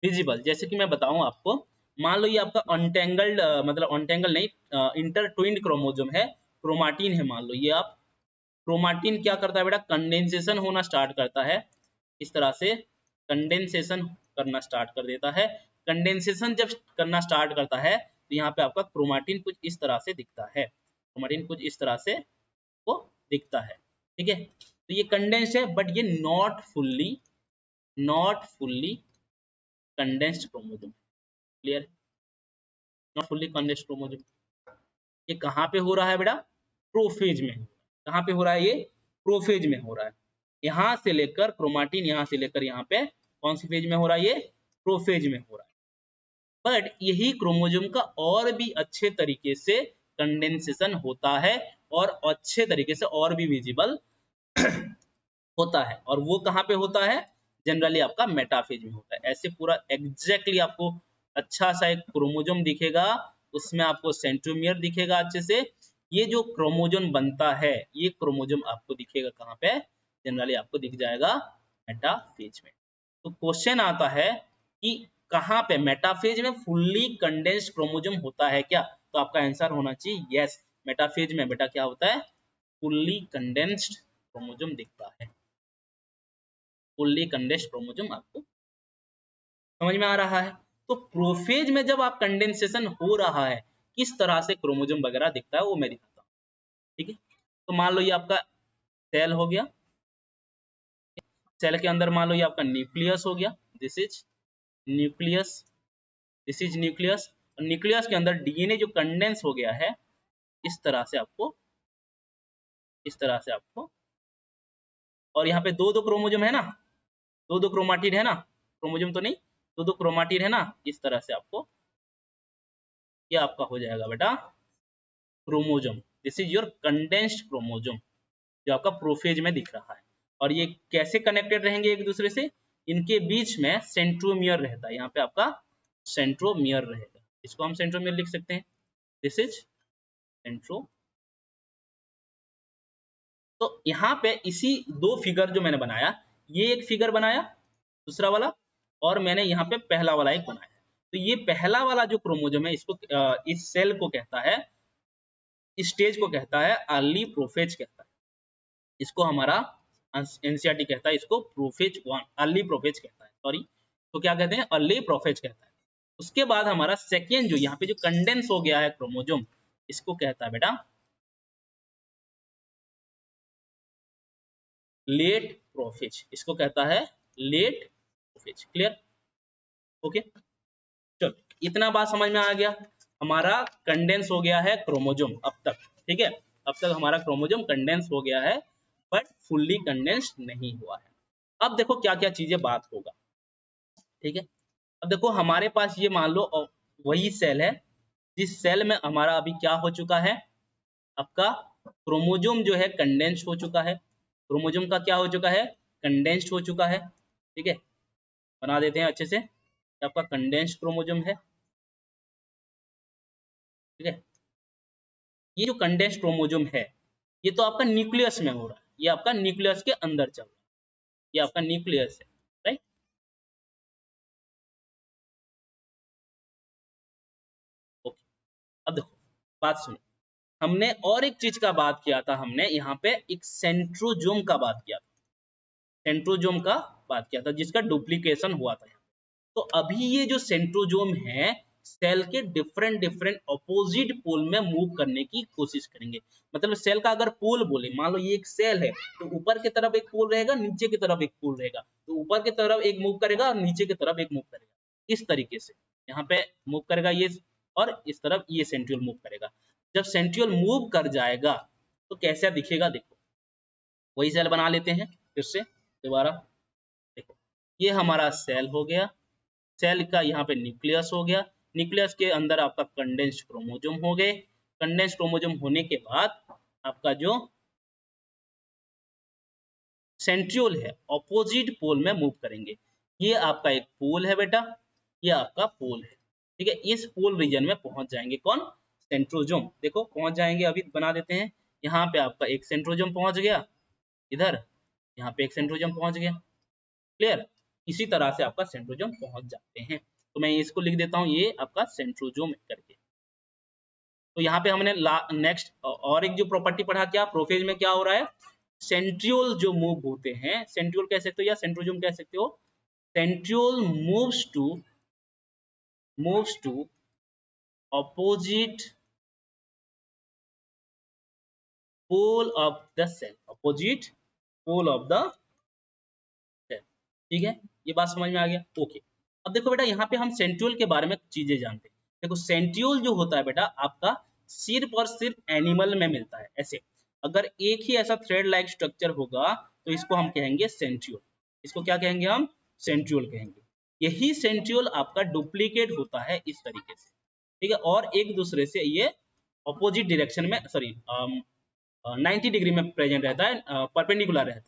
विजिबल, जैसे कि मैं बताऊं आपको, मान लो ये आपका अनटेंगल्ड मतलब अनटेंगल नहीं, इंटरट्विन्ड क्रोमोसोम है, क्रोमाटिन है मान लो, ये आप क्रोमाटिन क्या करता है बेटा, कंडेंसेशन होना स्टार्ट करता है, इस तरह से कंडेंसेशन करना स्टार्ट कर देता है। कंडेंसेशन जब करना स्टार्ट करता है तो यहाँ पे आपका क्रोमाटिन कुछ इस तरह से दिखता है, क्रोमाटिन कुछ इस तरह से वो दिखता है, ठीक है। तो ये कंडेंस्ड है बट ये not fully condensed chromosome, clear, not fully condensed chromosome. ये कहाँ पे हो रहा है बेटा, प्रोफेज में। कहाँ पे हो रहा है ये, प्रोफेज में हो रहा है। यहाँ से लेकर क्रोमाटिन, यहाँ से लेकर यहाँ पे कौन सी फेज में हो रहा है, ये प्रोफेज में हो रहा है। बट यही क्रोमोसोम का और भी अच्छे तरीके से कंडेंसेशन होता है और अच्छे तरीके से और भी विजिबल होता है, और वो कहाँ पे होता है, जनरली आपका मेटाफेज में होता है। ऐसे पूरा एग्जैक्टली आपको अच्छा सा एक क्रोमोसोम दिखेगा, उसमें आपको सेंट्रोमियर दिखेगा अच्छे से। ये जो क्रोमोसोम बनता है, ये क्रोमोसोम आपको दिखेगा कहाँ पे, जनरली आपको दिख जाएगा मेटाफेज में। तो क्वेश्चन आता है कि कहाँ पे मेटाफेज में फुल्ली कंडेंस्ड क्रोमोसोम होता है क्या, तो आपका आंसर होना चाहिए यस, मेटाफेज में बेटा क्या होता है, फुल्ली कंडेंस्ड क्रोमोसोम दिखता है। फुल्ली कंडेंस्ड क्रोमोसोम आपको समझ में आ रहा है। तो प्रोफेज में जब आप कंडेंसेशन हो रहा है, किस तरह से क्रोमोसोम वगैरह दिखता है वो मैं दिखाता हूँ, ठीक है। तो मान लो ये आपका सेल हो गया, सेल के अंदर मान लो ये आपका न्यूक्लियस हो गया, this is nucleus, this is nucleus. और न्यूक्लियस के अंदर डीएनए जो कंडेंस हो गया है, इस तरह से आपको, इस तरह से आपको, और यहाँ पे दो दो क्रोमोसोम है ना, दो दो क्रोमाटिड है ना, क्रोमोसोम तो नहीं, दो दो क्रोमाटिड है ना, इस तरह से आपको ये आपका हो जाएगा बेटा chromosome. This is your condensed chromosome जो आपका प्रोफेज में दिख रहा है। और ये कैसे कनेक्टेड रहेंगे एक दूसरे से, इनके बीच में सेंट्रोमियर रहता है, यहाँ पे आपका सेंट्रोमियर रहेगा, इसको हम सेंट्रोमियर लिख सकते हैं, दिस इज सेंट्रो। तो यहाँ पे इसी दो फिगर जो मैंने बनाया, ये एक फिगर बनाया दूसरा वाला, और मैंने यहाँ पे पहला वाला एक बनाया। तो ये पहला वाला जो क्रोमोसोम है, इसको इस सेल को कहता है, इस स्टेज को कहता है अर्ली प्रोफेज कहता है, इसको हमारा एनसीईआरटी कहता है, इसको प्रोफेज 1 अर्ली प्रोफेज कहता है, सॉरी, तो क्या कहते हैं, अर्ली प्रोफेज कहता है। उसके बाद हमारा सेकेंड जो यहाँ पे जो कंडेंस हो गया है क्रोमोसोम, इसको कहता है बेटा लेट प्रोफेज, इसको कहता है लेट प्रोफेज, क्लियर, ओके। चलो इतना बात समझ में आ गया, हमारा कंडेंस हो गया है क्रोमोसोम अब तक, ठीक है, अब तक हमारा क्रोमोसोम कंडेंस हो गया है बट फुल्ली कंडेंस्ड नहीं हुआ है। अब देखो क्या क्या चीजें बात होगा, ठीक है। अब देखो हमारे पास ये मान लो वही सेल है, जिस सेल में हमारा अभी क्या हो चुका है, आपका क्रोमोसोम जो है कंडेंस्ड हो चुका है, क्रोमोसोम का क्या हो चुका है, कंडेंस्ड हो चुका है, ठीक है। बना देते हैं अच्छे से, आपका कंडेंस्ड क्रोमोसोम है, ठीक है। ये जो कंडेंस्ड क्रोमोसोम है, ये तो आपका न्यूक्लियस में हो रहा है, ये आपका न्यूक्लियस के अंदर चल रहा है, ये आपका न्यूक्लियस है, राइट। ओके, अब देखो बात सुनो, हमने और एक चीज का बात किया था, हमने यहाँ पे एक सेंट्रोजोम का बात किया था, सेंट्रोजोम का बात किया था जिसका डुप्लीकेशन हुआ था। तो अभी ये जो सेंट्रोजोम है, सेल के डिफरेंट डिफरेंट अपोजिट पोल में मूव करने की कोशिश करेंगे। मतलब सेल का अगर पोल बोले, मान लो ये एक सेल है, तो ऊपर की तरफ एक पोल रहेगा, नीचे की तरफ एक पोल रहेगा, तो ऊपर की तरफ एक मूव करेगा और नीचे की तरफ एक मूव करेगा, इस तरीके से यहाँ पे मूव करेगा ये, और इस तरफ ये सेंट्रियोल मूव करेगा। जब सेंट्रियोल मूव कर जाएगा तो कैसा दिखेगा, देखो वही सेल बना लेते हैं फिर से दोबारा। देखो ये हमारा सेल हो गया, सेल का यहाँ पे न्यूक्लियस हो गया, न्यूक्लियस के अंदर आपका कंडेंस्ड क्रोमोसोम हो गए, कंडेंस्ड क्रोमोसोम होने के बाद आपका जो सेंट्रियोल है ऑपोजिट पोल में मूव करेंगे। ये आपका एक पोल है बेटा, ये आपका पोल है, ठीक है। इस पोल रीजन में पहुंच जाएंगे कौन, सेंट्रोजोम, देखो पहुंच जाएंगे, अभी बना देते हैं। यहाँ पे आपका एक सेंट्रोजोम पहुंच गया, इधर यहाँ पे एक सेंट्रोजोम पहुंच गया, क्लियर। इसी तरह से आपका सेंट्रोजोम पहुंच जाते हैं। तो मैं इसको लिख देता हूँ, ये आपका सेंट्रोजोम करके। तो यहाँ पे हमने नेक्स्ट और एक जो प्रॉपर्टी पढ़ा, क्या प्रोफेज में क्या हो रहा है, सेंट्रियोल जो मूव होते हैं, सेंट्रियोल कह सकते हो या सेंट्रोजोम कह सकते हो, centriole moves to opposite pole of the cell, opposite pole of the cell। ठीक है, ये बात समझ में आ गया। ओके, अब देखो बेटा यहाँ पे हम सेंट्रियोल के बारे में चीजें जानते हैं। देखो सेंट्रियोल जो होता है बेटा आपका सिर्फ और सिर्फ एनिमल में मिलता है। ऐसे अगर एक ही ऐसा थ्रेड लाइक स्ट्रक्चर होगा तो इसको हम कहेंगे सेंट्रियोल। इसको क्या कहेंगे हम? सेंट्रियोल कहेंगे। यही सेंट्रियोल आपका डुप्लीकेट होता है इस तरीके से, ठीक है, और एक दूसरे से ये ऑपोजिट डायरेक्शन में, सॉरी 90 डिग्री में प्रेजेंट रहता है, परपेंडिकुलर रहता है।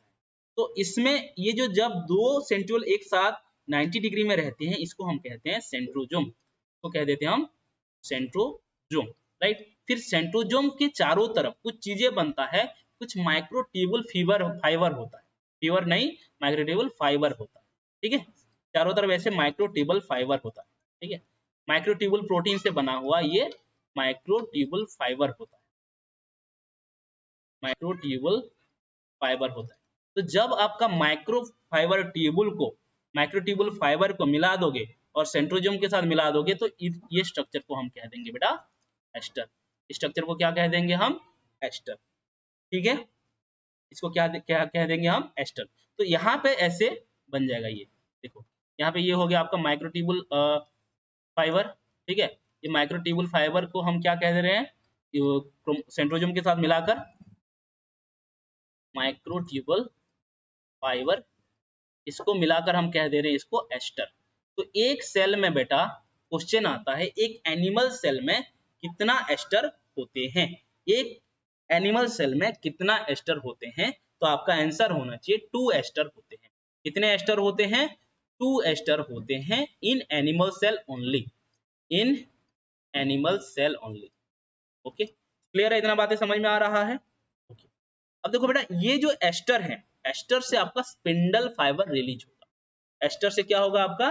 तो इसमें ये जो जब दो सेंट्रियोल एक साथ 90 डिग्री में रहते हैं इसको हम कहते हैं सेंट्रोजोम, तो कह देते हैं हम सेंट्रोजोम, राइट। फिर सेंट्रोजोम के चारों तरफ कुछ चीजें बनता है, कुछ माइक्रोट्यूबुल फाइबर होता है, फीवर नहीं माइक्रोट्यूबुल फाइबर होता है, ठीक है, चारों तरफ ऐसे माइक्रोट्यूबुल फाइबर होता है, ठीक है, माइक्रोट्यूबुल प्रोटीन से बना हुआ ये माइक्रोट्यूबुल फाइबर होता है, माइक्रोट्यूबुल फाइबर होता है। तो जब आपका माइक्रोट्यूबुल फाइबर को मिला दोगे और सेंट्रोजोम के साथ मिला दोगे तो ये स्ट्रक्चर को हम कह देंगे बेटा एस्टर। स्ट्रक्चर को क्या कह देंगे हम? एस्टर, ठीक है, इसको क्या क्या कह देंगे हम? एस्टर। तो यहाँ पे ऐसे बन जाएगा ये, देखो यहाँ पे ये हो गया आपका माइक्रोट्यूबुल फाइबर, ठीक है, ये माइक्रोट्यूबुल फाइबर को हम क्या कह दे रहे हैं? सेंट्रोजोम के साथ मिलाकर माइक्रोट्यूबुल फाइबर, इसको मिलाकर हम कह दे रहे हैं इसको एस्टर। तो एक सेल में बेटा क्वेश्चन आता है एक एनिमल सेल में कितना एस्टर होते हैं, एक एनिमल सेल में कितना एस्टर होते हैं? तो आपका आंसर होना चाहिए 2 एस्टर होते हैं। कितने एस्टर होते हैं? 2 एस्टर होते हैं in animal cell only, in animal cell only. Okay, clear है? इतना बातें समझ में आ रहा है? ओके, अब देखो बेटा ये जो एस्टर है, एस्टर से आपका स्पिंडल फाइबर रिलीज होगा। एस्टर से क्या होगा? आपका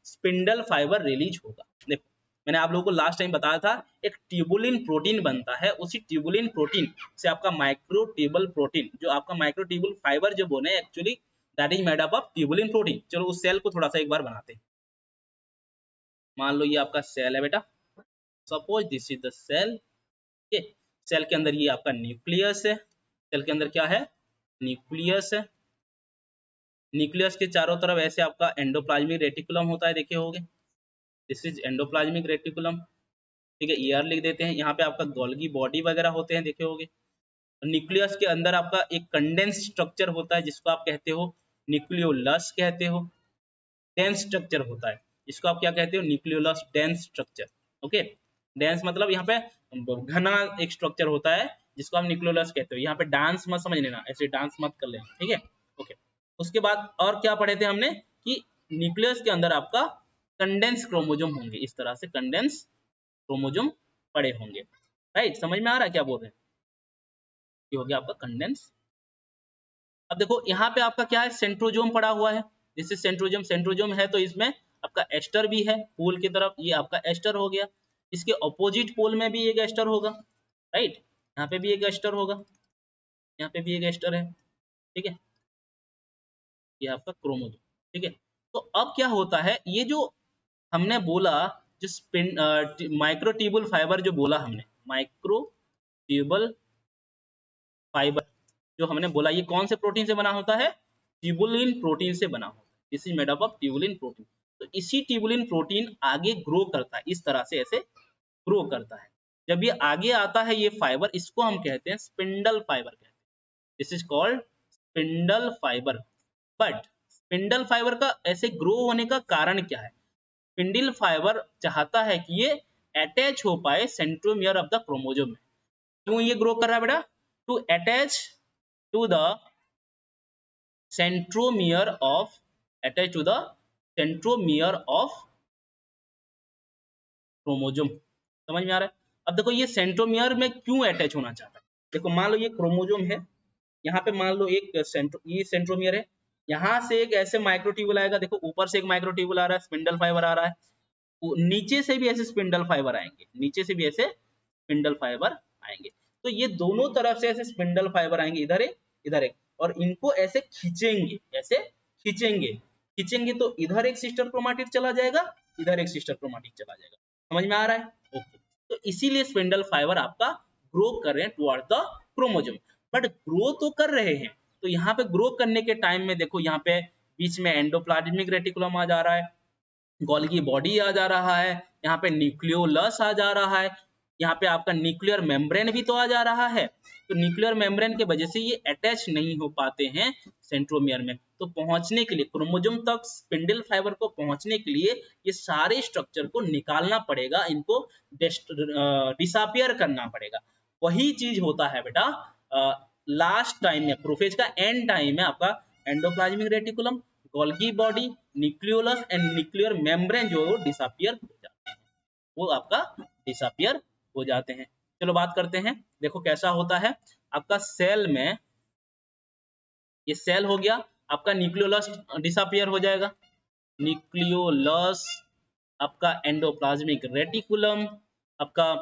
स्पिंडल फाइबर रिलीज होगा। देखो मैंने आप लोगों को लास्ट टाइम बताया था एक ट्यूबुलिन प्रोटीन बनता है, उसी ट्यूबुलिन प्रोटीन से आपका माइक्रोट्यूबुल प्रोटीन, जो आपका माइक्रोट्यूबुल फाइबर जो बोले actually that is made up of tubulin protein. चलो उस सेल को थोड़ा सा एक बार बनाते हैं। मान लो ये आपका सेल है बेटा, suppose this is the cell, okay, cell के अंदर ये आपका न्यूक्लियस है, सेल के अंदर क्या है? न्यूक्लियस है, न्यूक्लियस के चारों तरफ ऐसे आपका एंडोप्लाज्मिक रेटिकुलम होता है, देखे होंगे, दिस इज एंडोप्लाज्मिक रेटिकुलम, ठीक है, ईआर लिख देते हैं। यहाँ पे आपका गोल्गी बॉडी वगैरह होते हैं, देखे होंगे। न्यूक्लियस के अंदर आपका एक कंडेंस स्ट्रक्चर होता है जिसको आप कहते हो न्यूक्लियोलस कहते हो, डेंस स्ट्रक्चर होता है जिसको आप क्या कहते हो? Nucleolus dense structure. Okay, dense मतलब यहाँ पे घना एक स्ट्रक्चर होता है जिसको आप न्यूक्लियोलस कहते हो। यहाँ पे डांस मत समझ लेना, ऐसे डांस मत कर लेना, ठीक है। ओके, उसके बाद और क्या पढ़े थे हमने कि न्यूक्लियस के अंदर आपका कंडेंस क्रोमोजोम होंगे, इस तरह से कंडेंस क्रोमोजोम पड़े होंगे, राइट। समझ में आ रहा है क्या बोल रहे हैं? ये हो गया आपका कंडेंस। अब देखो यहाँ पे आपका क्या है? सेंट्रोजोम पड़ा हुआ है, जिससे सेंट्रोजोम, सेंट्रोजोम है तो इसमें आपका एस्टर भी है पोल की तरफ, ये आपका एस्टर हो गया। इसके ऑपोजिट पोल में भी एक एस्टर होगा, राइट, यहाँ पे भी एक एस्टर होगा, यहाँ पे भी एक एस्टर है, ठीक है, ये आपका क्रोमोजोम, ठीक है। तो अब क्या होता है, ये जो हमने बोला जो माइक्रोट्यूबुल फाइबर जो बोला हमने, माइक्रोट्यूबुल फाइबर जो हमने बोला, ये कौन से प्रोटीन से बना होता है? ट्यूबुलिन प्रोटीन से बना होता है, this is made up of tubulin protein. तो इसी ट्यूबुलिन प्रोटीन आगे ग्रो करता है, इस तरह से ऐसे ग्रो करता है। जब ये आगे आता है ये फाइबर, इसको हम कहते हैं स्पिंडल फाइबर कहते हैं, this is called spindle fibre. But spindle fibre का ऐसे ग्रो होने का कारण क्या है? स्पिंडल फाइबर चाहता है कि ये अटैच हो पाए सेंट्रोमियर ऑफ द क्रोमोजोम में। क्यों ये ग्रो कर रहा है बेटा? To attach to the centromere of, attached to the centromere of chromosome. समझ में आ रहा है? अब देखो ये सेंट्रोमियर में क्यों अटैच होना चाहता है? देखो मान लो ये क्रोमोजोम है, यहाँ पे मान लो एक ये सेंट्रोमियर है, यहाँ से एक ऐसे माइक्रोट्यूबुल आएगा, देखो ऊपर से एक माइक्रोट्यूबुल आ रहा है, स्पिंडल फाइबर आ रहा है, नीचे से भी ऐसे स्पिंडल फाइबर आएंगे, नीचे से भी ऐसे स्पिंडल फाइबर आएंगे। तो ये दोनों तरफ से ऐसे स्पिंडल फाइबर आएंगे, इधर एक इधर एक, और इनको ऐसे खींचेंगे, ऐसे खींचेंगे तो इधर एक सिस्टर क्रोमाटिड चला जाएगा, इधर एक सिस्टर क्रोमाटिड चला जाएगा। समझ में आ रहा है? ओके। तो इसीलिए स्पिंडल फाइबर आपका ग्रो कर रहे हैं toward the chromosome. But grow तो कर रहे हैं, तो यहाँ पे ग्रो करने के टाइम में देखो यहाँ पे बीच में एंडोप्लाज्मिक रेटिकुलम आ जा रहा है, गोल्गी बॉडी आ जा रहा है, यहाँ पे न्यूक्लियोलस आ जा रहा है, यहाँ पे आपका न्यूक्लियर मेम्ब्रेन भी तो आ जा रहा है। तो न्यूक्लियर मेम्ब्रेन के वजह से ये अटैच नहीं हो पाते हैं सेंट्रोमियर में। तो पहुंचने के लिए क्रोमोसोम तक स्पिंडल फाइबर को पहुंचने के लिए ये सारे स्ट्रक्चर को निकालना पड़ेगा, इनको डिसअपियर करना पड़ेगा। वही चीज होता है बेटा लास्ट टाइम में, प्रोफेज का एंड टाइम में आपका endoplasmic reticulum, Golgi body, nucleolus and nuclear membrane जो डिसअपियर हो जाते हैं, वो आपका डिसअपियर हो जाते हैं। चलो बात करते हैं, देखो कैसा होता है आपका सेल में। ये सेल हो गया आपका, न्यूक्लियोलस डिसअपियर हो जाएगा, न्यूक्लियोलस आपका एंडोप्लाज्मिक रेटिकुलम, आपका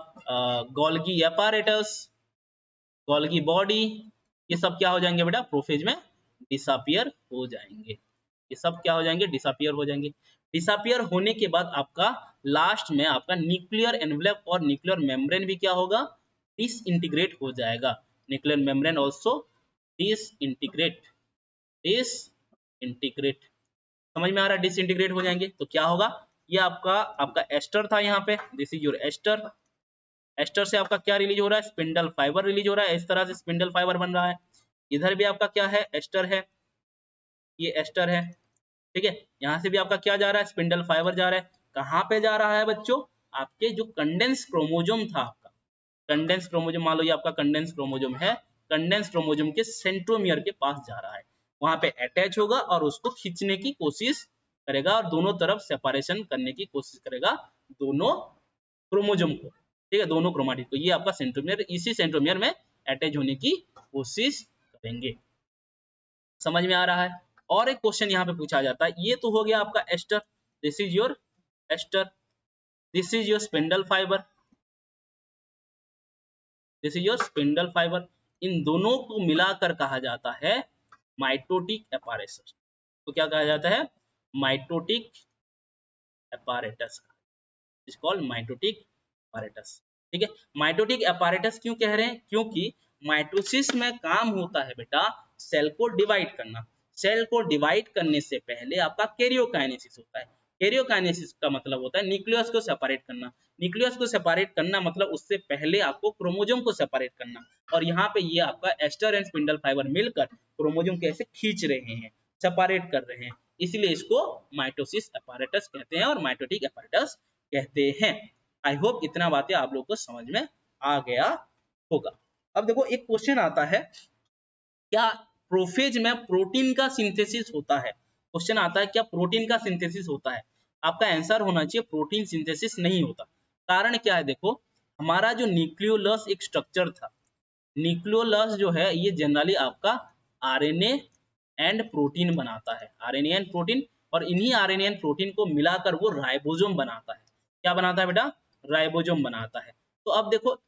गोल्गी एपारेटस, गोल्गी बॉडी, ये सब क्या हो जाएंगे बेटा प्रोफेज में डिसअपियर हो जाएंगे। ये सब क्या हो जाएंगे डिसअपियर हो जाएंगे। डिसअपियर होने के बाद आपका लास्ट में आपका न्यूक्लियर एनवेलप और न्यूक्लियर मेम्ब्रेन भी क्या होगा डिसइंटीग्रेट हो जाएगा। Nuclear membrane also disintegrate, disintegrate. समझ में आ रहा है? डिसइंटीग्रेट हो जाएंगे तो क्या होगा, ये आपका एस्टर था यहाँ पे, this is your aster. Aster से आपका क्या रिलीज हो रहा है स्पिंडल फाइबर रिलीज हो रहा है, इस तरह से स्पिंडल फाइबर बन रहा है। इधर भी आपका क्या है एस्टर है, ये एस्टर है, ठीक है। यहाँ से भी आपका क्या जा रहा है स्पिंडल फाइबर जा रहा है। कहाँ पे जा रहा है बच्चों, आपके जो कंडेंस क्रोमोजोम था आपका, कंडेंस क्रोमोजोम मान लो ये आपका कंडेंस क्रोमोजोम है, कंडेंस क्रोमोजोम के सेंट्रोमियर के पास जा रहा है, वहां पे अटैच होगा और उसको खींचने की कोशिश करेगा और दोनों तरफ सेपरेशन करने की कोशिश करेगा दोनों क्रोमोजोम को, ठीक है, दोनों क्रोमाटिड को। ये आपका सेंट्रोमियर, इसी सेंट्रोमियर में अटैच होने की कोशिश करेंगे। समझ में आ रहा है? और एक क्वेश्चन यहाँ पे पूछा जाता है, ये तो हो गया आपका aster, this is your aster, this is your spindle fibre, this is your spindle fibre. इन दोनों को मिलाकर कहा जाता है माइटोटिक एपारेटस। तो क्या कहा जाता है mitotic apparatus, is called mitotic apparatus, ठीक है। माइटोटिक एपारेटस क्यों कह रहे हैं, क्योंकि माइटोसिस में काम होता है बेटा सेल को डिवाइड करना। सेल को डिवाइड करने से पहले आपका कैरियोकाइनेसिस होता है। कैरियोकाइनेसिस का मतलब होता है न्यूक्लियस को सेपरेट करना। न्यूक्लियस को सेपरेट करना मतलब उससे पहले आपको क्रोमोसोम को सेपरेट करना, और यहाँ पे ये आपका एस्टर एंड स्पिंडल फाइबर मिलकर क्रोमोसोम को ऐसे खींच रहे हैं, सेपरेट कर रहे हैं, इसलिए इसको माइटोसिस एपारेटस कहते हैं और माइटोटिक एपारेटस कहते हैं। आई होप इतना बातें आप लोगों को समझ में आ गया होगा। अब देखो एक क्वेश्चन आता है, क्या प्रोफेज में प्रोटीन का सिंथेसिस होता है? क्वेश्चन आता है क्या प्रोटीन का सिंथेसिस होता है? आपका आंसर होना चाहिए प्रोटीन सिंथेसिस नहीं होता। कारण क्या है, देखो हमारा जो न्यूक्लियोलस एक स्ट्रक्चर था, न्यूक्लियोलस जो है ये जनरली आपका आरएनए एंड प्रोटीन बनाता है, आरएनए एंड प्रोटीन, और इन्हीं आरएनए एंड प्रोटीन को मिलाकर वो राइबोसोम बनाता है। क्या बनाता है बेटा? राइबोसोम बनाता है। तो अब देखो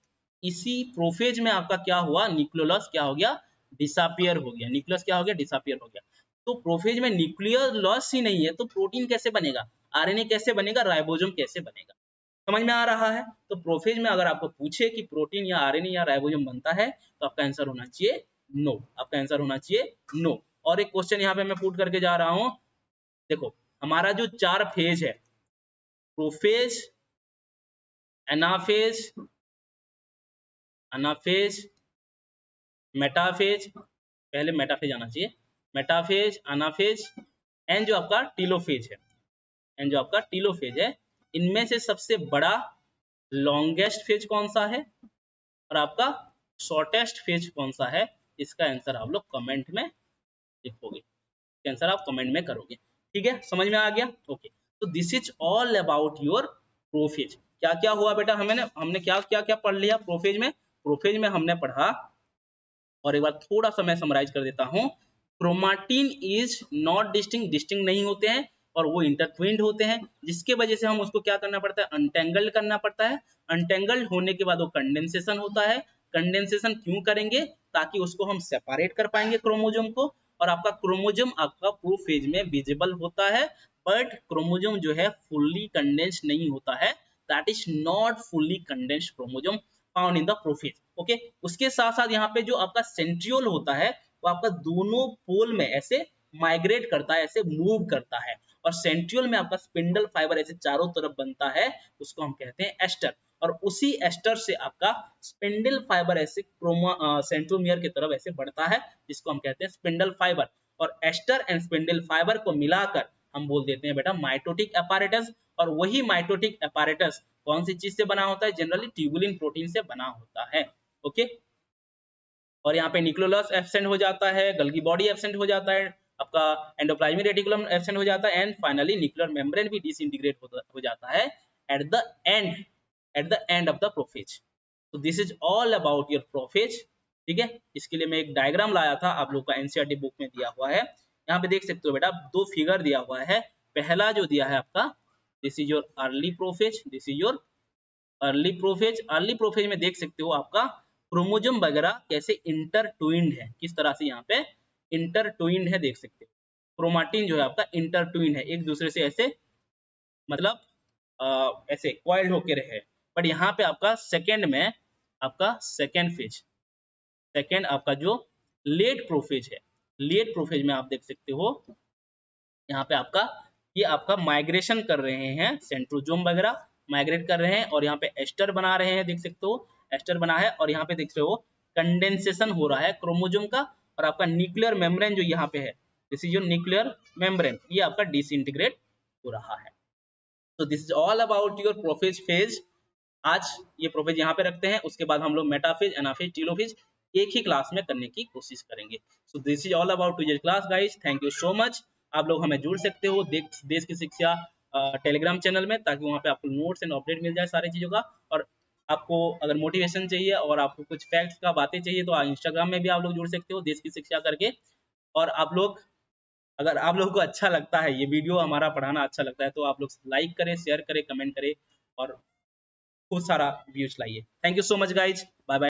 इसी प्रोफेज में आपका क्या हुआ, न्यूक्लियोलस क्या हो गया डिसअपियर हो गया, न्यूक्लियस क्या हो गया डिसअपियर हो गया। तो प्रोफेज में न्यूक्लियोलस ही नहीं है तो प्रोटीन कैसे बनेगा, आरएनए कैसे बनेगा, राइबोसोम कैसे बनेगा? समझ में आ रहा है? तो प्रोफेज में अगर आपको पूछे कि प्रोटीन या आरएनए या राइबोसोम बनता है तो आपका आंसर होना चाहिए नो, आपका आंसर होना चाहिए नो। और एक क्वेश्चन यहाँ पे मैं पुट करके जा रहा हूँ, देखो हमारा जो 4 फेज है, प्रोफेज, एनाफेज, अनाफेज, मेटाफेज, पहले मेटाफेज आना चाहिए, मेटाफेज, अनाफेज एंड जो आपका टीलोफेज है, एंड जो आपका टीलोफेज है, इनमें से सबसे बड़ा लॉन्गेस्ट फेज कौन सा है और आपका शॉर्टेस्ट फेज कौन सा है? इसका आंसर आप लोग कमेंट में लिखोगे, आंसर आप कमेंट में करोगे, ठीक है, समझ में आ गया? ओके, तो this is all about your prophase. क्या क्या हुआ बेटा, हमने क्या क्या क्या पढ़ लिया प्रोफेज में? प्रोफेज में हमने पढ़ा, और एक बार थोड़ा सा मैं समराइज कर देता हूँ, chromatin is not distinct, distinct नहीं होते हैं और वो इंटरट्विन्ड होते हैं, जिसके वजह से हम उसको क्या करना पड़ता है, अनटेंगल्ड करना पड़ता है। अनटेंगल्ड होने के बाद वो कंडेंसेशन होता है। कंडेंसेशन क्यों करेंगे? ताकि उसको हम सेपरेट कर पाएंगे क्रोमोजोम को, और आपका क्रोमोजोम आपका प्रोफेज में विजिबल होता है, बट क्रोमोजोम जो है फुल्ली कंडेंस नहीं होता है, that is not fully condensed chromosome found in the prophase. Okay, उसके साथ साथ यहाँ पे जो आपका सेंट्रियोल होता है वो आपका दोनों पोल में ऐसे माइग्रेट करता है, ऐसे मूव करता है, और सेंट्रियोल में आपका स्पिंडल फाइबर ऐसे चारों तरफ बनता है, उसको हम कहते हैं एस्टर, और उसी एस्टर से आपका स्पिंडल फाइबर ऐसे सेंट्रोमियर की तरफ ऐसे बढ़ता है, जिसको हम कहते हैं स्पिंडल फाइबर, और एस्टर एंड स्पिंडल फाइबर को मिलाकर हम बोल देते हैं बेटा माइटोटिक apparatus, और वही माइटोटिक apparatus कौन सी चीज से बना होता है, जनरली ट्यूबुलिन प्रोटीन से बना होता है। ओके, और यहाँ पे न्यूक्लियोलस एब्सेंट हो जाता है, गल्गी बॉडी एब्सेंट हो जाता है, आपका एंडोप्लाज्मिक रेटिकुलम एब्सेंट हो जाता है, एंड फाइनली न्यूक्लियर मेम्ब्रेन भी डिसइंटीग्रेट हो जाता है at the end of the prophase. तो this is all about your prophase. ठीक है, इसके लिए मैं एक डायग्राम लाया था, आप लोग का एनसीईआरटी बुक में दिया हुआ है, यहाँ पे देख सकते हो बेटा, दो फिगर दिया हुआ है। पहला जो दिया है आपका, this is your early prophase, this is your early prophase. Early prophase में देख सकते हो आपका क्रोमोजोम वगैरह कैसे इंटरट्विन्ड है, किस तरह से यहाँ पे इंटरट्विन्ड है, देख सकते हो क्रोमाटिन जो है आपका इंटरट्विन्ड है, एक दूसरे से ऐसे मतलब ऐसे कॉइल्ड होके रहे। बट यहाँ पे आपका सेकेंड में आपका सेकेंड आपका जो लेट प्रोफेज है, लेट प्रोफेज में आप देख सकते हो यहाँ पे आपका ये आपका माइग्रेशन कर रहे हैं, सेंट्रोजोम वगैरह माइग्रेट कर रहे हैं, और यहाँ पे एस्टर बना रहे हैं, देख सकते हो एस्टर बना है, और यहाँ पे देख सकते हो कंडेंसेशन हो रहा है क्रोमोजोम का, और आपका न्यूक्लियर मेम्ब्रेन जो यहाँ पे है, this is your nuclear membrane, ये आपका डिसइंटीग्रेट हो रहा है। तो this is all about your prophase phase. आज ये प्रोफेज यहाँ पे रखते हैं, उसके बाद हम लोग मेटाफेज, एनाफेज, टीलोफेज एक ही क्लास में करने की कोशिश करेंगे। So this is all about today's class guys, thank you so much. आप लोग हमें जुड़ सकते हो देश की शिक्षा टेलीग्राम चैनल में, ताकि वहाँ पे आपको नोट्स एंड अपडेट मिल जाए सारी चीज़ों का, और आपको अगर मोटिवेशन चाहिए और आपको कुछ फैक्ट्स का बातें चाहिए तो इंस्टाग्राम में भी आप लोग जुड़ सकते हो देश की शिक्षा करके। और आप लोग, अगर आप लोगों को अच्छा लगता है ये वीडियो, हमारा पढ़ाना अच्छा लगता है, तो आप लोग लाइक करें, शेयर करें, कमेंट करें, और खूब सारा व्यूज लाइए। Thank you so much guys, bye bye.